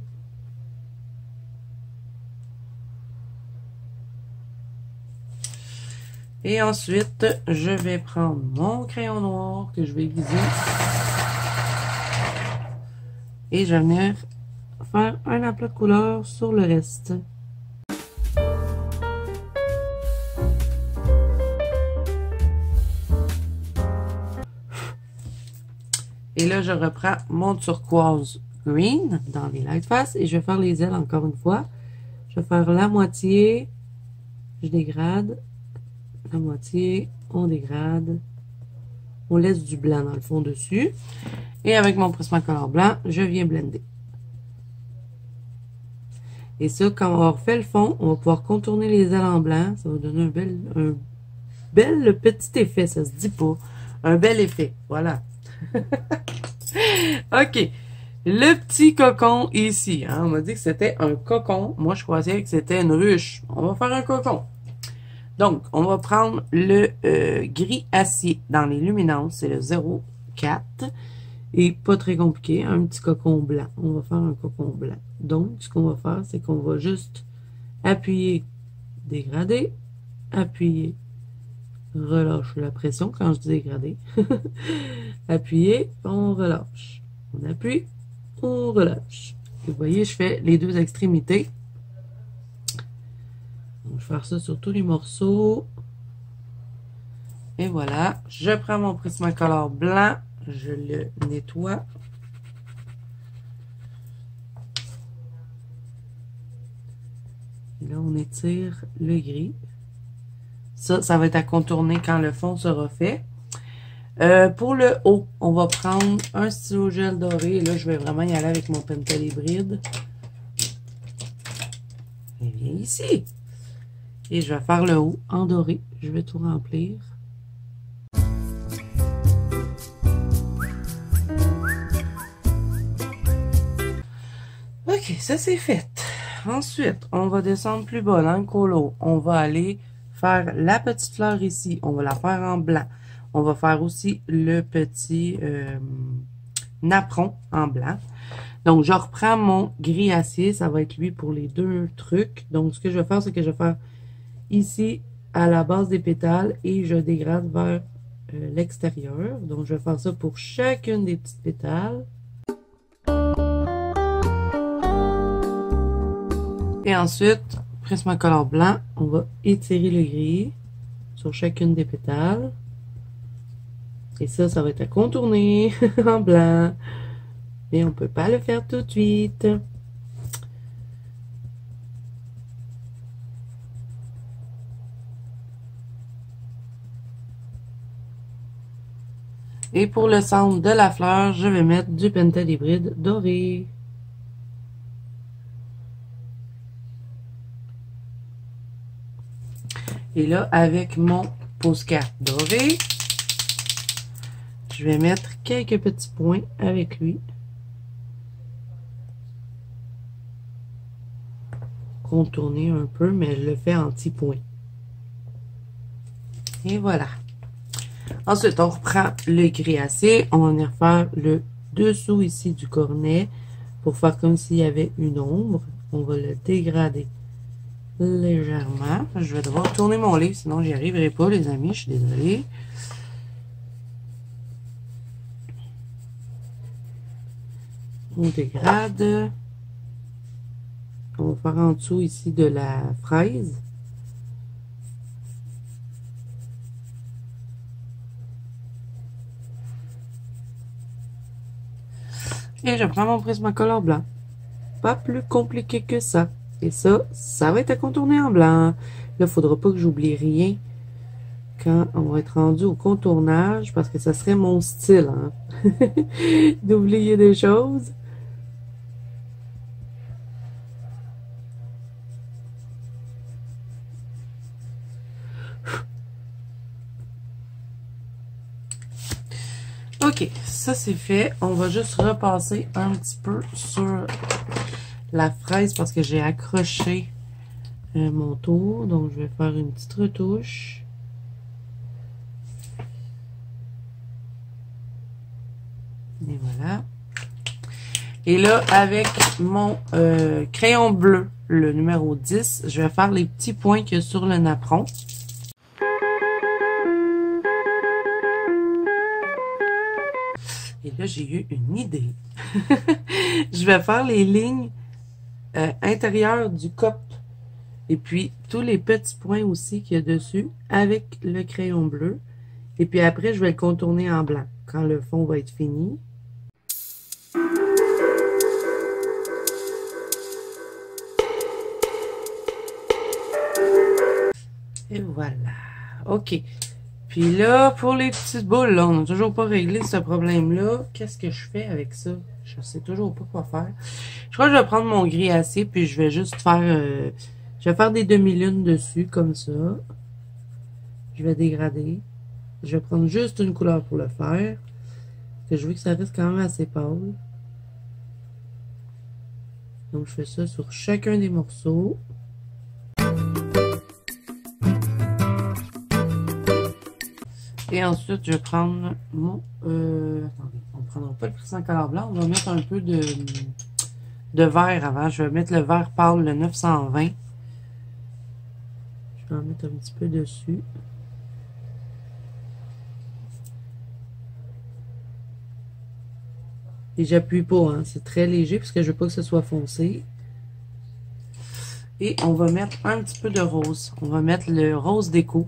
Et ensuite, je vais prendre mon crayon noir que je vais aiguiser. Et je vais venir faire un aplat de couleur sur le reste. Et là, je reprends mon turquoise green dans les Lightfast et je vais faire les ailes encore une fois. Je vais faire la moitié, je dégrade, la moitié, on dégrade, on laisse du blanc dans le fond dessus. Et avec mon Prismacolor blanc, je viens blender. Et ça, quand on refait le fond, on va pouvoir contourner les ailes en blanc. Ça va donner un bel petit effet, ça se dit pas. Un bel effet, voilà. OK. Le petit cocon ici, hein, on m'a dit que c'était un cocon. Moi, je croyais que c'était une ruche. On va faire un cocon. Donc, on va prendre le gris acier dans les luminances. C'est le 0,4. Et pas très compliqué, un petit cocon blanc. On va faire un cocon blanc. Donc, ce qu'on va faire, c'est qu'on va juste appuyer, dégrader, appuyer, relâche la pression quand je dis dégrader. Appuyer, on relâche. On appuie, on relâche. Et vous voyez, je fais les deux extrémités. Donc, je vais faire ça sur tous les morceaux. Et voilà, je prends mon Prismacolor blanc, je le nettoie. Et là, on étire le gris. Ça va être à contourner quand le fond sera fait. Pour le haut, on va prendre un stylo gel doré. Et là, je vais vraiment y aller avec mon Pentalibride. Et bien ici. Et je vais faire le haut en doré. Je vais tout remplir. OK, ça c'est fait. Ensuite, on va descendre plus bas dans le colo. On va aller faire la petite fleur ici. On va la faire en blanc. On va faire aussi le petit napperon en blanc. Donc, je reprends mon gris acier. Ça va être lui pour les deux trucs. Donc, ce que je vais faire, c'est que je vais faire ici à la base des pétales et je dégrade vers l'extérieur. Donc, je vais faire ça pour chacune des petites pétales. Et ensuite, Prismacolor blanc, on va étirer le gris sur chacune des pétales. Et ça va être à contourner en blanc. Mais on ne peut pas le faire tout de suite. Et pour le centre de la fleur, je vais mettre du Pentalibride doré. Et là, avec mon pose-carte doré, je vais mettre quelques petits points avec lui. Contourner un peu, mais je le fais en petits points. Et voilà. Ensuite, on reprend le gris acier. On va venir faire le dessous ici du cornet pour faire comme s'il y avait une ombre. On va le dégrader légèrement. Je vais devoir tourner mon livre, sinon j'y arriverai pas, les amis. Je suis désolée. On dégrade. On va faire en dessous ici de la fraise. Et je prends mon Prismacolor blanc. Pas plus compliqué que ça. Et ça va être à contourner en blanc. Là, il ne faudra pas que j'oublie rien quand on va être rendu au contournage, parce que ça serait mon style, hein, d'oublier des choses. Ok, ça c'est fait. On va juste repasser un petit peu sur la fraise parce que j'ai accroché mon tour. Donc, je vais faire une petite retouche. Et voilà. Et là, avec mon crayon bleu, le numéro 10, je vais faire les petits points qu'il y a sur le napperon. Et là, j'ai eu une idée. Je vais faire les lignes intérieures du cop. Et puis, tous les petits points aussi qu'il y a dessus avec le crayon bleu. Et puis après, je vais le contourner en blanc quand le fond va être fini. Et voilà. OK. Puis là, pour les petites boules, là, on n'a toujours pas réglé ce problème-là. Qu'est-ce que je fais avec ça? Je sais toujours pas quoi faire. Je crois que je vais prendre mon gris acier, puis je vais juste faire... je vais faire des demi-lunes dessus, comme ça. Je vais dégrader. Je vais prendre juste une couleur pour le faire. Parce que je veux que ça reste quand même assez pâle. Donc, je fais ça sur chacun des morceaux. Et ensuite, je vais prendre mon... attendez, on ne prendra pas le Prismacolor blanc. On va mettre un peu de vert avant. Je vais mettre le vert pâle, le 920. Je vais en mettre un petit peu dessus. Et j'appuie pas, hein. C'est très léger parce que je veux pas que ce soit foncé. Et on va mettre un petit peu de rose. On va mettre le rose déco.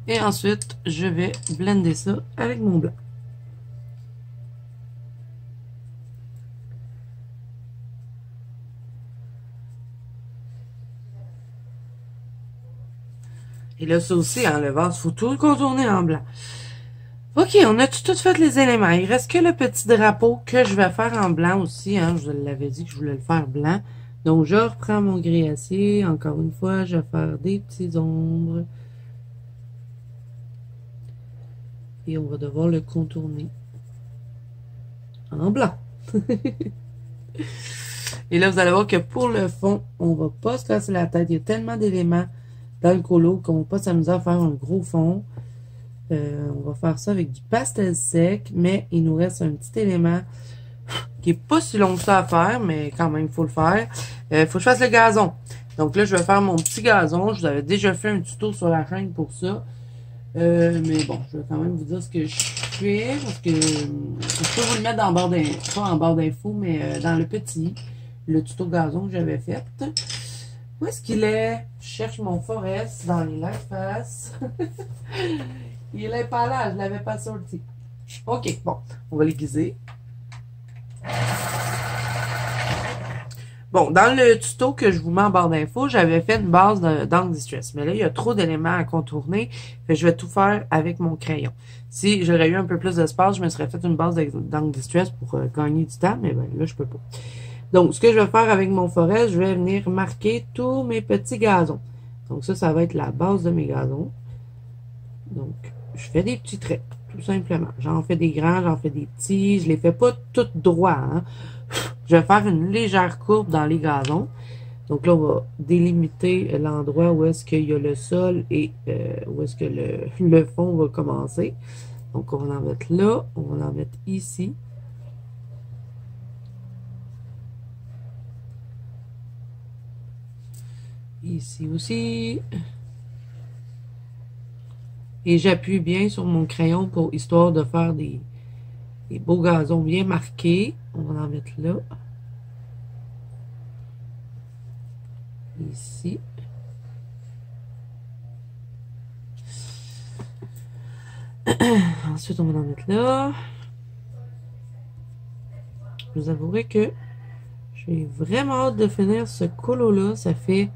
Et ensuite, je vais blender ça avec mon blanc. Et là, ça aussi, hein, le vase, il faut tout le contourner en blanc. OK, on a tout fait les éléments. Il reste que le petit drapeau que je vais faire en blanc aussi. Hein. Je l'avais dit que je voulais le faire blanc. Donc, je reprends mon gris acier. Encore une fois, je vais faire des petites ombres. Et on va devoir le contourner en blanc. Et là, vous allez voir que pour le fond, on va pas se casser la tête. Il y a tellement d'éléments dans le colo qu'on va pas s'amuser à faire un gros fond. On va faire ça avec du pastel sec, mais il nous reste un petit élément qui est pas si long que ça à faire, mais quand même, il faut le faire. Il faut que je fasse le gazon. Donc là, je vais faire mon petit gazon. Je vous avais déjà fait un tuto sur la chaîne pour ça. Mais bon, je vais quand même vous dire ce que je fais, parce que je peux vous le mettre dans barre d'infos, pas en barre d'infos, mais dans le petit, le tuto gazon que j'avais fait. Où est-ce qu'il est? Je cherche mon Forest dans les live face. Il est pas là, je l'avais pas sorti. OK, bon, on va l'aiguiser. Bon, dans le tuto que je vous mets en barre d'infos, j'avais fait une base d'angle distress. Mais là, il y a trop d'éléments à contourner. Fait que je vais tout faire avec mon crayon. Si j'aurais eu un peu plus d'espace, je me serais fait une base d'angle distress pour gagner du temps. Mais ben, là, je peux pas. Donc, ce que je vais faire avec mon forêt, je vais venir marquer tous mes petits gazons. Donc, ça va être la base de mes gazons. Donc, je fais des petits traits, tout simplement. J'en fais des grands, j'en fais des petits. Je les fais pas tout droits, hein. Je vais faire une légère courbe dans les gazons. Donc là, on va délimiter l'endroit où est-ce qu'il y a le sol et où est-ce que le fond va commencer. Donc, on va en mettre là. On va en mettre ici. Ici aussi. Et j'appuie bien sur mon crayon pour histoire de faire des beaux gazons bien marqués. On va en mettre là. ici. Ensuite, on va en mettre là. Je vous avouerai que j'ai vraiment hâte de finir ce colo-là. Ça fait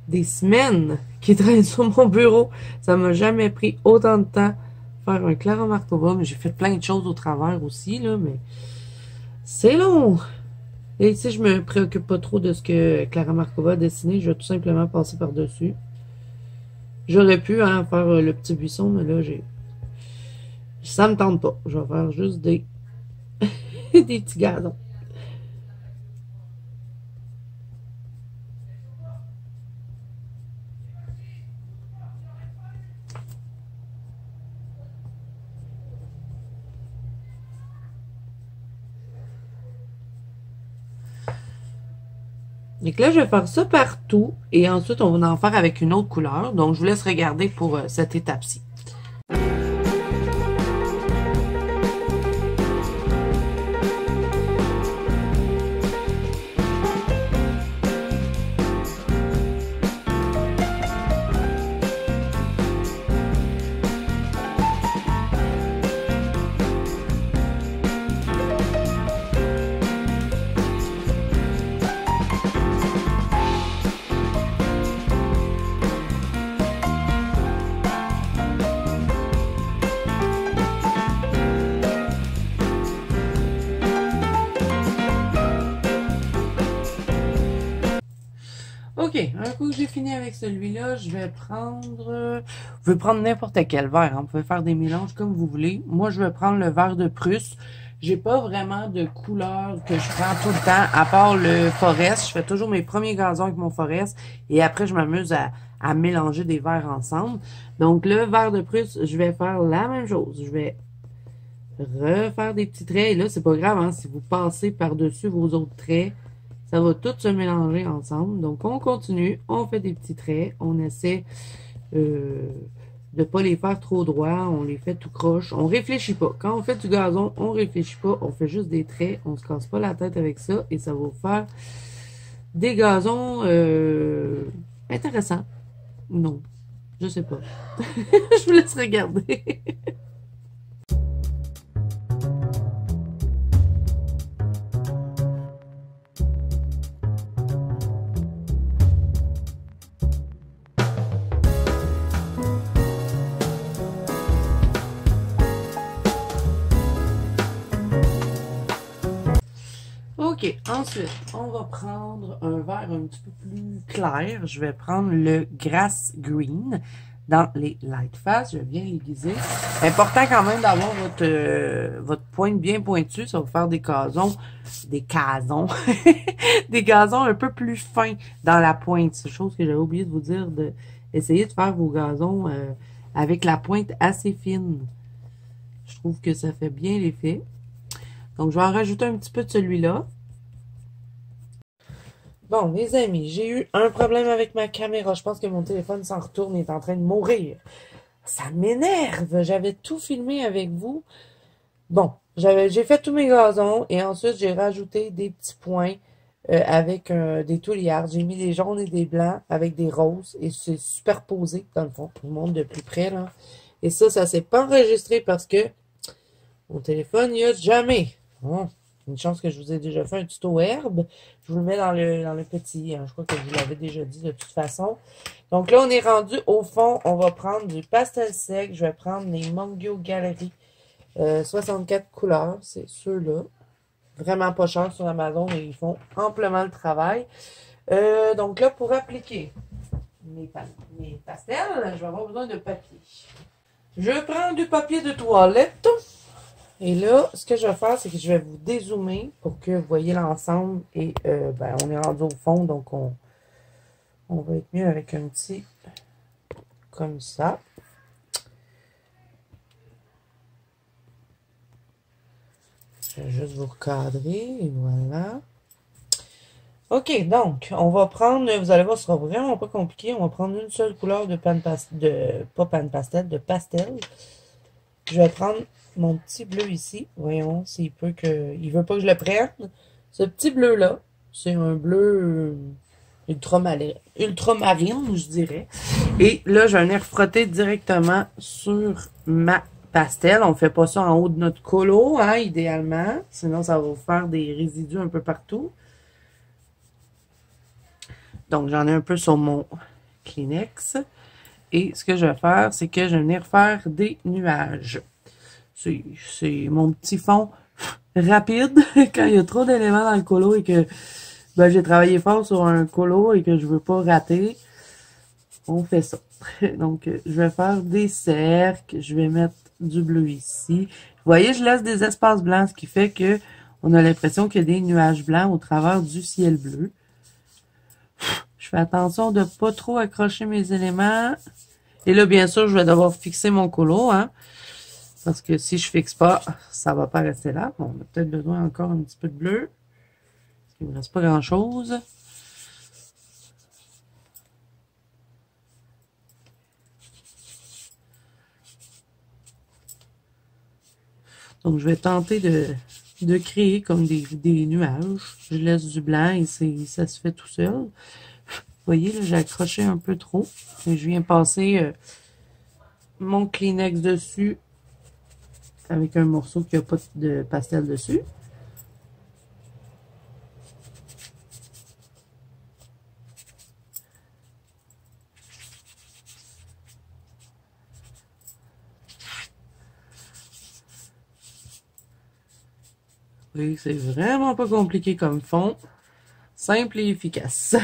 des semaines qu'il traîne sur mon bureau. Ça m'a jamais pris autant de temps faire un Clara Markova, mais j'ai fait plein de choses au travers aussi, là, mais c'est long. Et si je me préoccupe pas trop de ce que Clara Markova a dessiné, je vais tout simplement passer par-dessus. J'aurais pu faire le petit buisson, mais là, ça me tente pas. Je vais faire juste des petits gazons. Donc là, je vais faire ça partout et ensuite, on va en faire avec une autre couleur. Donc, je vous laisse regarder pour cette étape-ci. Ok, un coup que j'ai fini avec celui-là, je vais prendre... Vous pouvez prendre n'importe quel verre, hein. Vous pouvez faire des mélanges comme vous voulez. Moi, je vais prendre le verre de Prusse. J'ai pas vraiment de couleur que je prends tout le temps, à part le Forest. Je fais toujours mes premiers gazons avec mon Forest. Et après, je m'amuse à mélanger des verres ensemble. Donc, le verre de Prusse, je vais faire la même chose. Je vais refaire des petits traits. Et là, c'est pas grave, hein, si vous passez par-dessus vos autres traits. Ça va tout se mélanger ensemble. Donc, on continue. On fait des petits traits. On essaie de pas les faire trop droits. On les fait tout croche. On réfléchit pas. Quand on fait du gazon, on réfléchit pas. On fait juste des traits. On se casse pas la tête avec ça. Et ça va vous faire des gazons intéressants. Non. Je sais pas. Je vous laisse regarder. Ok, ensuite, on va prendre un verre un petit peu plus clair. Je vais prendre le Grass Green dans les Light Fast. Je vais bien l'aiguiser. Important quand même d'avoir votre pointe bien pointue. Ça va vous faire des gazons, des gazons un peu plus fins dans la pointe. C'est chose que j'avais oublié de vous dire, d'essayer de faire vos gazons avec la pointe assez fine. Je trouve que ça fait bien l'effet. Donc, je vais en rajouter un petit peu de celui-là. Bon, les amis, j'ai eu un problème avec ma caméra. Je pense que mon téléphone s'en retourne et est en train de mourir. Ça m'énerve. J'avais tout filmé avec vous. Bon, j'ai fait tous mes gazons et ensuite, j'ai rajouté des petits points avec des touillards. J'ai mis des jaunes et des blancs avec des roses et c'est superposé, dans le fond. Je vous montre de plus près, là. Et ça s'est pas enregistré parce que mon téléphone, il n'y a jamais... Oh, une chance que je vous ai déjà fait un tuto herbe. Je vous le mets dans le petit. Je crois que je vous l'avais déjà dit de toute façon. Donc là, on est rendu au fond. On va prendre du pastel sec. Je vais prendre les Mangio Gallery 64 couleurs. C'est ceux-là. Vraiment pas cher sur Amazon et ils font amplement le travail. Donc là, pour appliquer mes pastels, je vais avoir besoin de papier. Je prends du papier de toilette. Et là, ce que je vais faire, c'est que je vais vous dézoomer pour que vous voyez l'ensemble. Et ben, on est rendu au fond, donc on va être mieux avec un petit comme ça. Je vais juste vous recadrer et voilà. Ok, donc, on va prendre, vous allez voir, ce sera vraiment pas compliqué. On va prendre une seule couleur de de pastel. Je vais prendre mon petit bleu ici. Voyons s'il veut pas que je le prenne. Ce petit bleu-là, c'est un bleu ultramarine, je dirais. Et là, je vais venir frotter directement sur ma pastel. On ne fait pas ça en haut de notre colo, hein, idéalement. Sinon, ça va vous faire des résidus un peu partout. Donc, j'en ai un peu sur mon Kleenex. Et ce que je vais faire, c'est que je vais venir faire des nuages. C'est mon petit fond rapide quand il y a trop d'éléments dans le colo et que ben, j'ai travaillé fort sur un colo et que je veux pas rater. On fait ça. Donc, je vais faire des cercles. Je vais mettre du bleu ici. Vous voyez, je laisse des espaces blancs, ce qui fait que on a l'impression qu'il y a des nuages blancs au travers du ciel bleu. Je fais attention de pas trop accrocher mes éléments. Et là, bien sûr, je vais devoir fixer mon colo, hein. Parce que si je fixe pas, ça va pas rester là. Bon, on a peut-être besoin encore un petit peu de bleu. Il me reste pas grand-chose. Donc, je vais tenter de créer comme des nuages. Je laisse du blanc et ça se fait tout seul. Vous voyez, là, j'ai accroché un peu trop. Et je viens passer mon Kleenex dessus avec un morceau qui n'a pas de pastel dessus. Oui, c'est vraiment pas compliqué comme fond. Simple et efficace.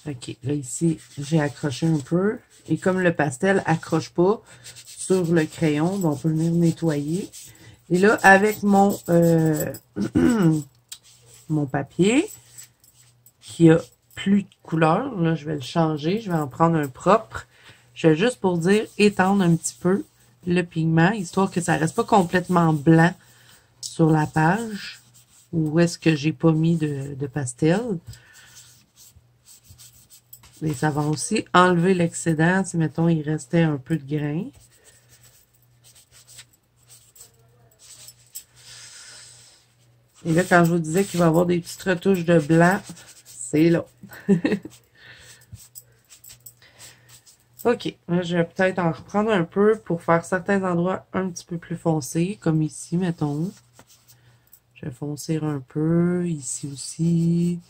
Ok, là ici, j'ai accroché un peu. Et comme le pastel accroche pas sur le crayon, ben, on peut venir nettoyer. Et là, avec mon, mon papier, qui a plus de couleur, là, je vais le changer. Je vais en prendre un propre. Je vais juste pour dire étendre un petit peu le pigment, histoire que ça reste pas complètement blanc sur la page. Où est-ce que j'ai pas mis de pastel. Et ça va aussi enlever l'excédent si, mettons, il restait un peu de grain. Et là, quand je vous disais qu'il va y avoir des petites retouches de blanc, c'est là. Ok, là, je vais peut-être en reprendre un peu pour faire certains endroits un petit peu plus foncés, comme ici, mettons. Je vais foncer un peu, ici aussi.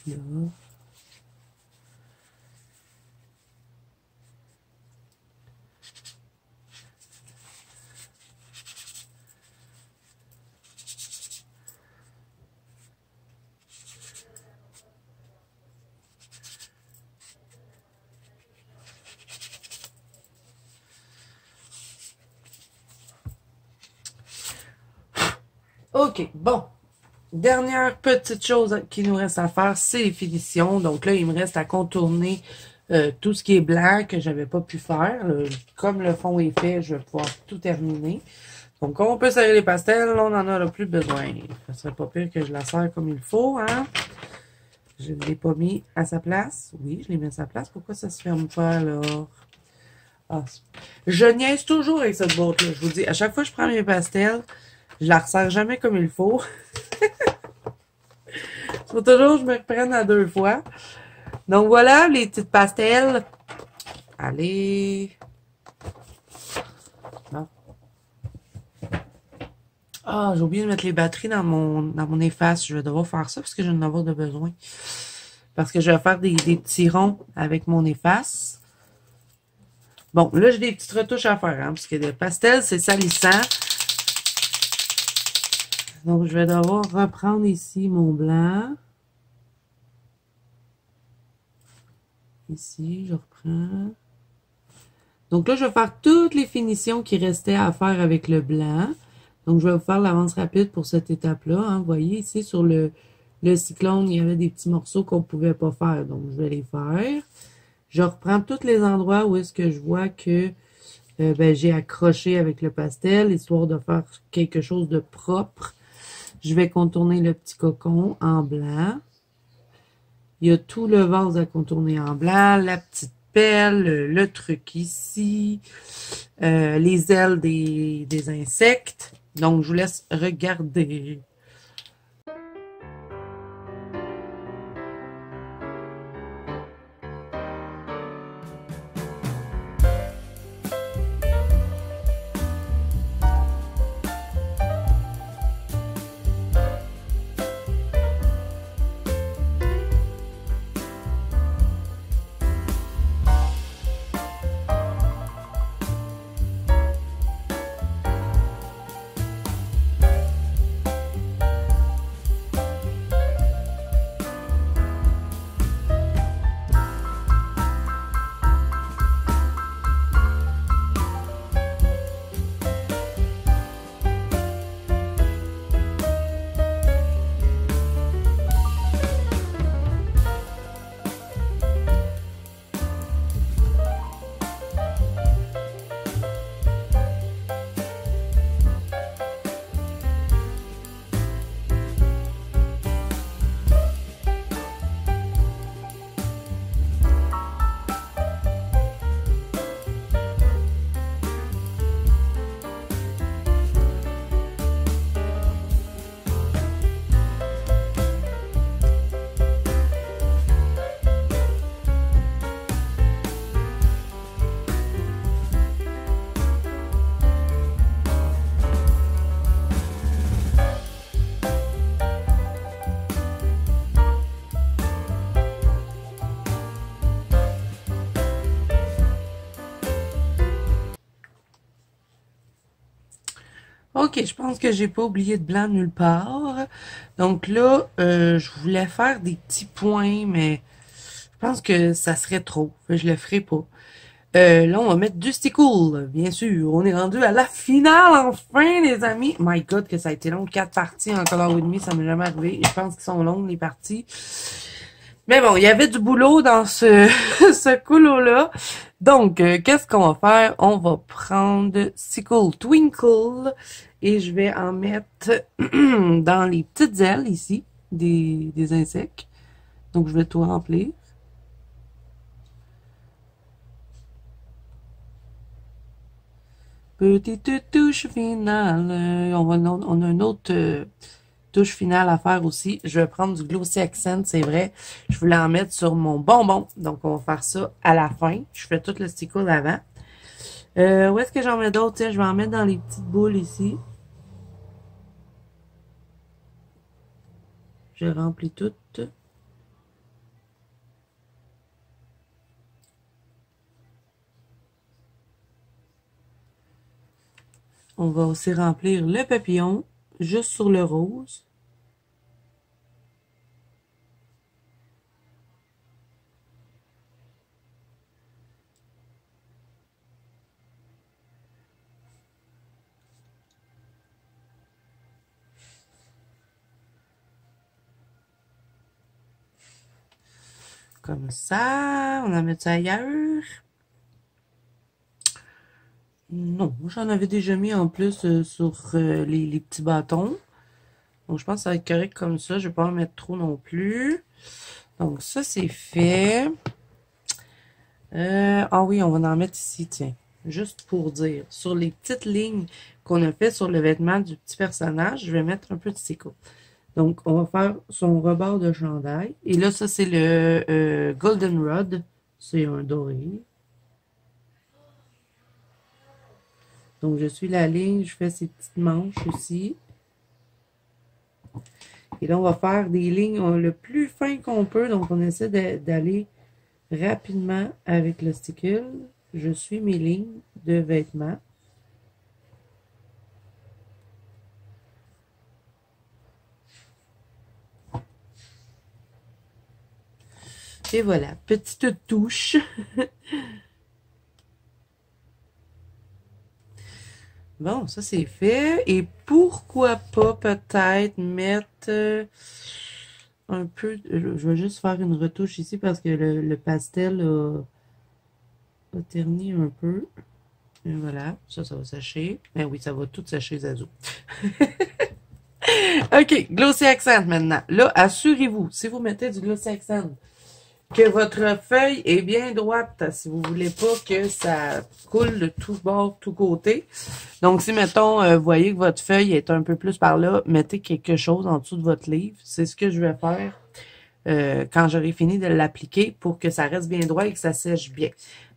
Là. Ok, bon. Dernière petite chose qui nous reste à faire, c'est les finitions. Donc là, il me reste à contourner tout ce qui est blanc que j'avais pas pu faire. Comme le fond est fait, je vais pouvoir tout terminer. Donc, comme on peut serrer les pastels, on n'en aura plus besoin. Ça serait pas pire que je la serre comme il faut, hein. Je ne l'ai pas mis à sa place. Oui, je l'ai mis à sa place. Pourquoi ça se ferme pas, alors? Ah, je niaise toujours avec cette boîte-là. Je vous dis, à chaque fois que je prends mes pastels, je la resserre jamais comme il faut. Il faut toujours que je me reprenne à 2 fois. Donc voilà, les petites pastels. Allez. Non. Ah, j'ai oublié de mettre les batteries dans mon efface. Je vais devoir faire ça parce que je vais en avoir de besoin. Parce que je vais faire des petits ronds avec mon efface. Bon, là, j'ai des petites retouches à faire, hein, parce que le pastel, c'est salissant. Donc, je vais devoir reprendre ici mon blanc. Ici, je reprends. Donc là, je vais faire toutes les finitions qui restaient à faire avec le blanc. Donc, je vais vous faire l'avance rapide pour cette étape-là. Hein. Vous voyez, ici, sur le cyclone, il y avait des petits morceaux qu'on ne pouvait pas faire. Donc, je vais les faire. Je reprends tous les endroits où est-ce que je vois que ben, j'ai accroché avec le pastel, histoire de faire quelque chose de propre. Je vais contourner le petit cocon en blanc. Il y a tout le vase à contourner en blanc, la petite pelle, le truc ici, les ailes des insectes. Donc, je vous laisse regarder. Ok, je pense que j'ai pas oublié de blanc nulle part. Donc là, je voulais faire des petits points, mais je pense que ça serait trop. Fait que je le ferai pas. Là, on va mettre du stickle, bien sûr. On est rendu à la finale, enfin, les amis. My God, que ça a été long. 4 parties en Color With Me, ça m'est jamais arrivé. Je pense qu'ils sont longues, les parties. Mais bon, il y avait du boulot dans ce, ce couloir-là. Donc, qu'est-ce qu'on va faire? On va prendre Sickle Twinkle et je vais en mettre dans les petites ailes ici des insectes. Donc, je vais tout remplir. Petite touche finale. On a une autre touche finale à faire aussi. Je vais prendre du Glossy Accent, c'est vrai. Je voulais en mettre sur mon bonbon. Donc, on va faire ça à la fin. Je fais tout le stickle avant. Où est-ce que j'en mets d'autres? Tiens, je vais en mettre dans les petites boules ici. Je remplis toutes. On va aussi remplir le papillon juste sur le rose. Comme ça, on en met ça ailleurs. Non, j'en avais déjà mis en plus sur les petits bâtons. Donc, je pense que ça va être correct comme ça. Je vais pas en mettre trop non plus. Donc, ça, c'est fait. Ah oui, on va en mettre ici, tiens. Juste pour dire. Sur les petites lignes qu'on a fait sur le vêtement du petit personnage, je vais mettre un peu de sticker. Donc, on va faire son rebord de chandail. Et là, ça, c'est le Golden Rod. C'est un doré. Donc, je suis la ligne, je fais ces petites manches aussi. Et là, on va faire des lignes le plus fin qu'on peut. Donc, on essaie d'aller rapidement avec le stickle. Je suis mes lignes de vêtements. Et voilà, petite touche. Bon, ça c'est fait. Et pourquoi pas peut-être mettre un peu... Je vais juste faire une retouche ici parce que le pastel a terni un peu. Et voilà, ça va sécher. Ben oui, ça va tout sécher, Zazu. OK, Glossy Accent maintenant. Là, assurez-vous, si vous mettez du Glossy Accent que votre feuille est bien droite, si vous voulez pas que ça coule de tous bords, tous côtés. Donc, si, mettons, vous voyez que votre feuille est un peu plus par là, mettez quelque chose en dessous de votre livre. C'est ce que je vais faire quand j'aurai fini de l'appliquer pour que ça reste bien droit et que ça sèche bien.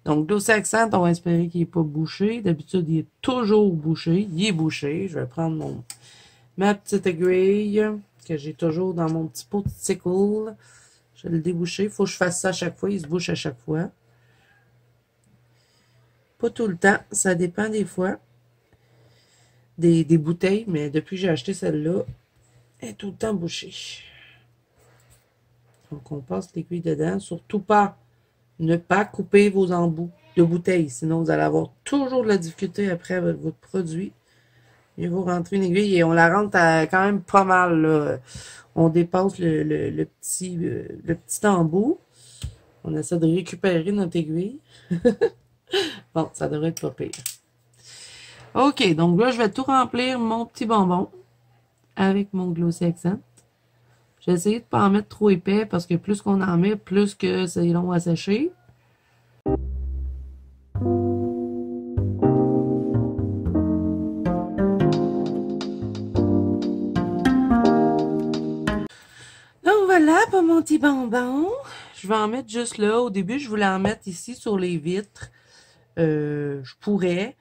Donc, glossy accent, on va espérer qu'il n'est pas bouché. D'habitude, il est toujours bouché. Il est bouché. Je vais prendre ma petite aiguille que j'ai toujours dans mon petit pot de tickle. Je vais le déboucher. Il faut que je fasse ça à chaque fois. Il se bouche à chaque fois. Pas tout le temps. Ça dépend des fois. Des bouteilles. Mais depuis que j'ai acheté celle-là, elle est tout le temps bouchée. Donc, on passe l'aiguille dedans. Surtout pas ne pas couper vos embouts de bouteilles. Sinon, vous allez avoir toujours de la difficulté après avec votre produit. Et vous rentrez une aiguille et on la rentre quand même pas mal, là. On dépasse le petit embout. On essaie de récupérer notre aiguille. Bon, ça devrait être pas pire. OK, donc là, je vais tout remplir mon petit bonbon avec mon glossy accent. J'ai essayé de ne pas en mettre trop épais parce que plus qu'on en met, plus que c'est long à sécher. Donc voilà pour mon petit bonbon. Je vais en mettre juste là. Au début, je voulais en mettre ici sur les vitres. Je pourrais,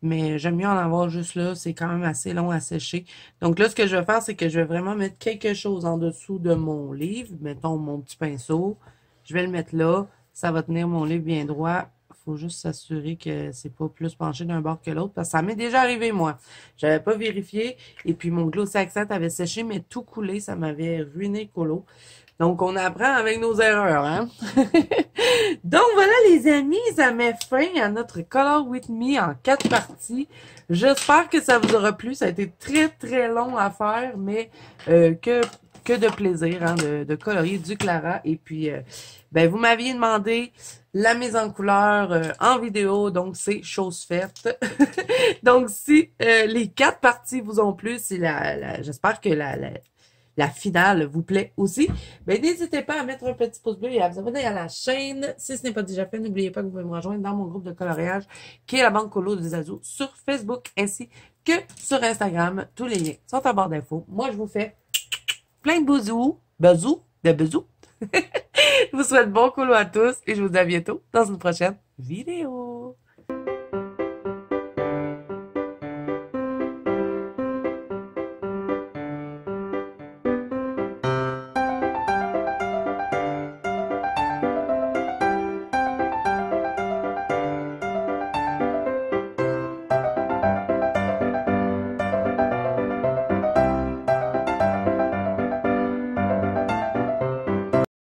mais j'aime mieux en avoir juste là. C'est quand même assez long à sécher. Donc là, ce que je vais faire, c'est que je vais vraiment mettre quelque chose en dessous de mon livre. Mettons mon petit pinceau. Je vais le mettre là. Ça va tenir mon livre bien droit. Il faut juste s'assurer que c'est pas plus penché d'un bord que l'autre. Parce que ça m'est déjà arrivé, moi. J'avais pas vérifié. Et puis mon glossy accent avait séché, mais tout coulé. Ça m'avait ruiné le colo. Donc, on apprend avec nos erreurs, hein? Donc, voilà, les amis, ça met fin à notre Color With Me en 4 parties. J'espère que ça vous aura plu. Ça a été très, très long à faire, mais que de plaisir, hein, de colorier du Clara. Et puis, ben, vous m'aviez demandé la mise en couleur en vidéo, donc c'est chose faite. Donc, si les 4 parties vous ont plu, j'espère que la finale vous plaît aussi, ben n'hésitez pas à mettre un petit pouce bleu et à vous abonner à la chaîne. Si ce n'est pas déjà fait, n'oubliez pas que vous pouvez me rejoindre dans mon groupe de coloriage qui est la Banque Colo des Azous sur Facebook ainsi que sur Instagram. Tous les liens sont en barre d'infos. Moi, je vous fais plein de bisous. De bisous. Je vous souhaite bon colo à tous et je vous dis à bientôt dans une prochaine vidéo.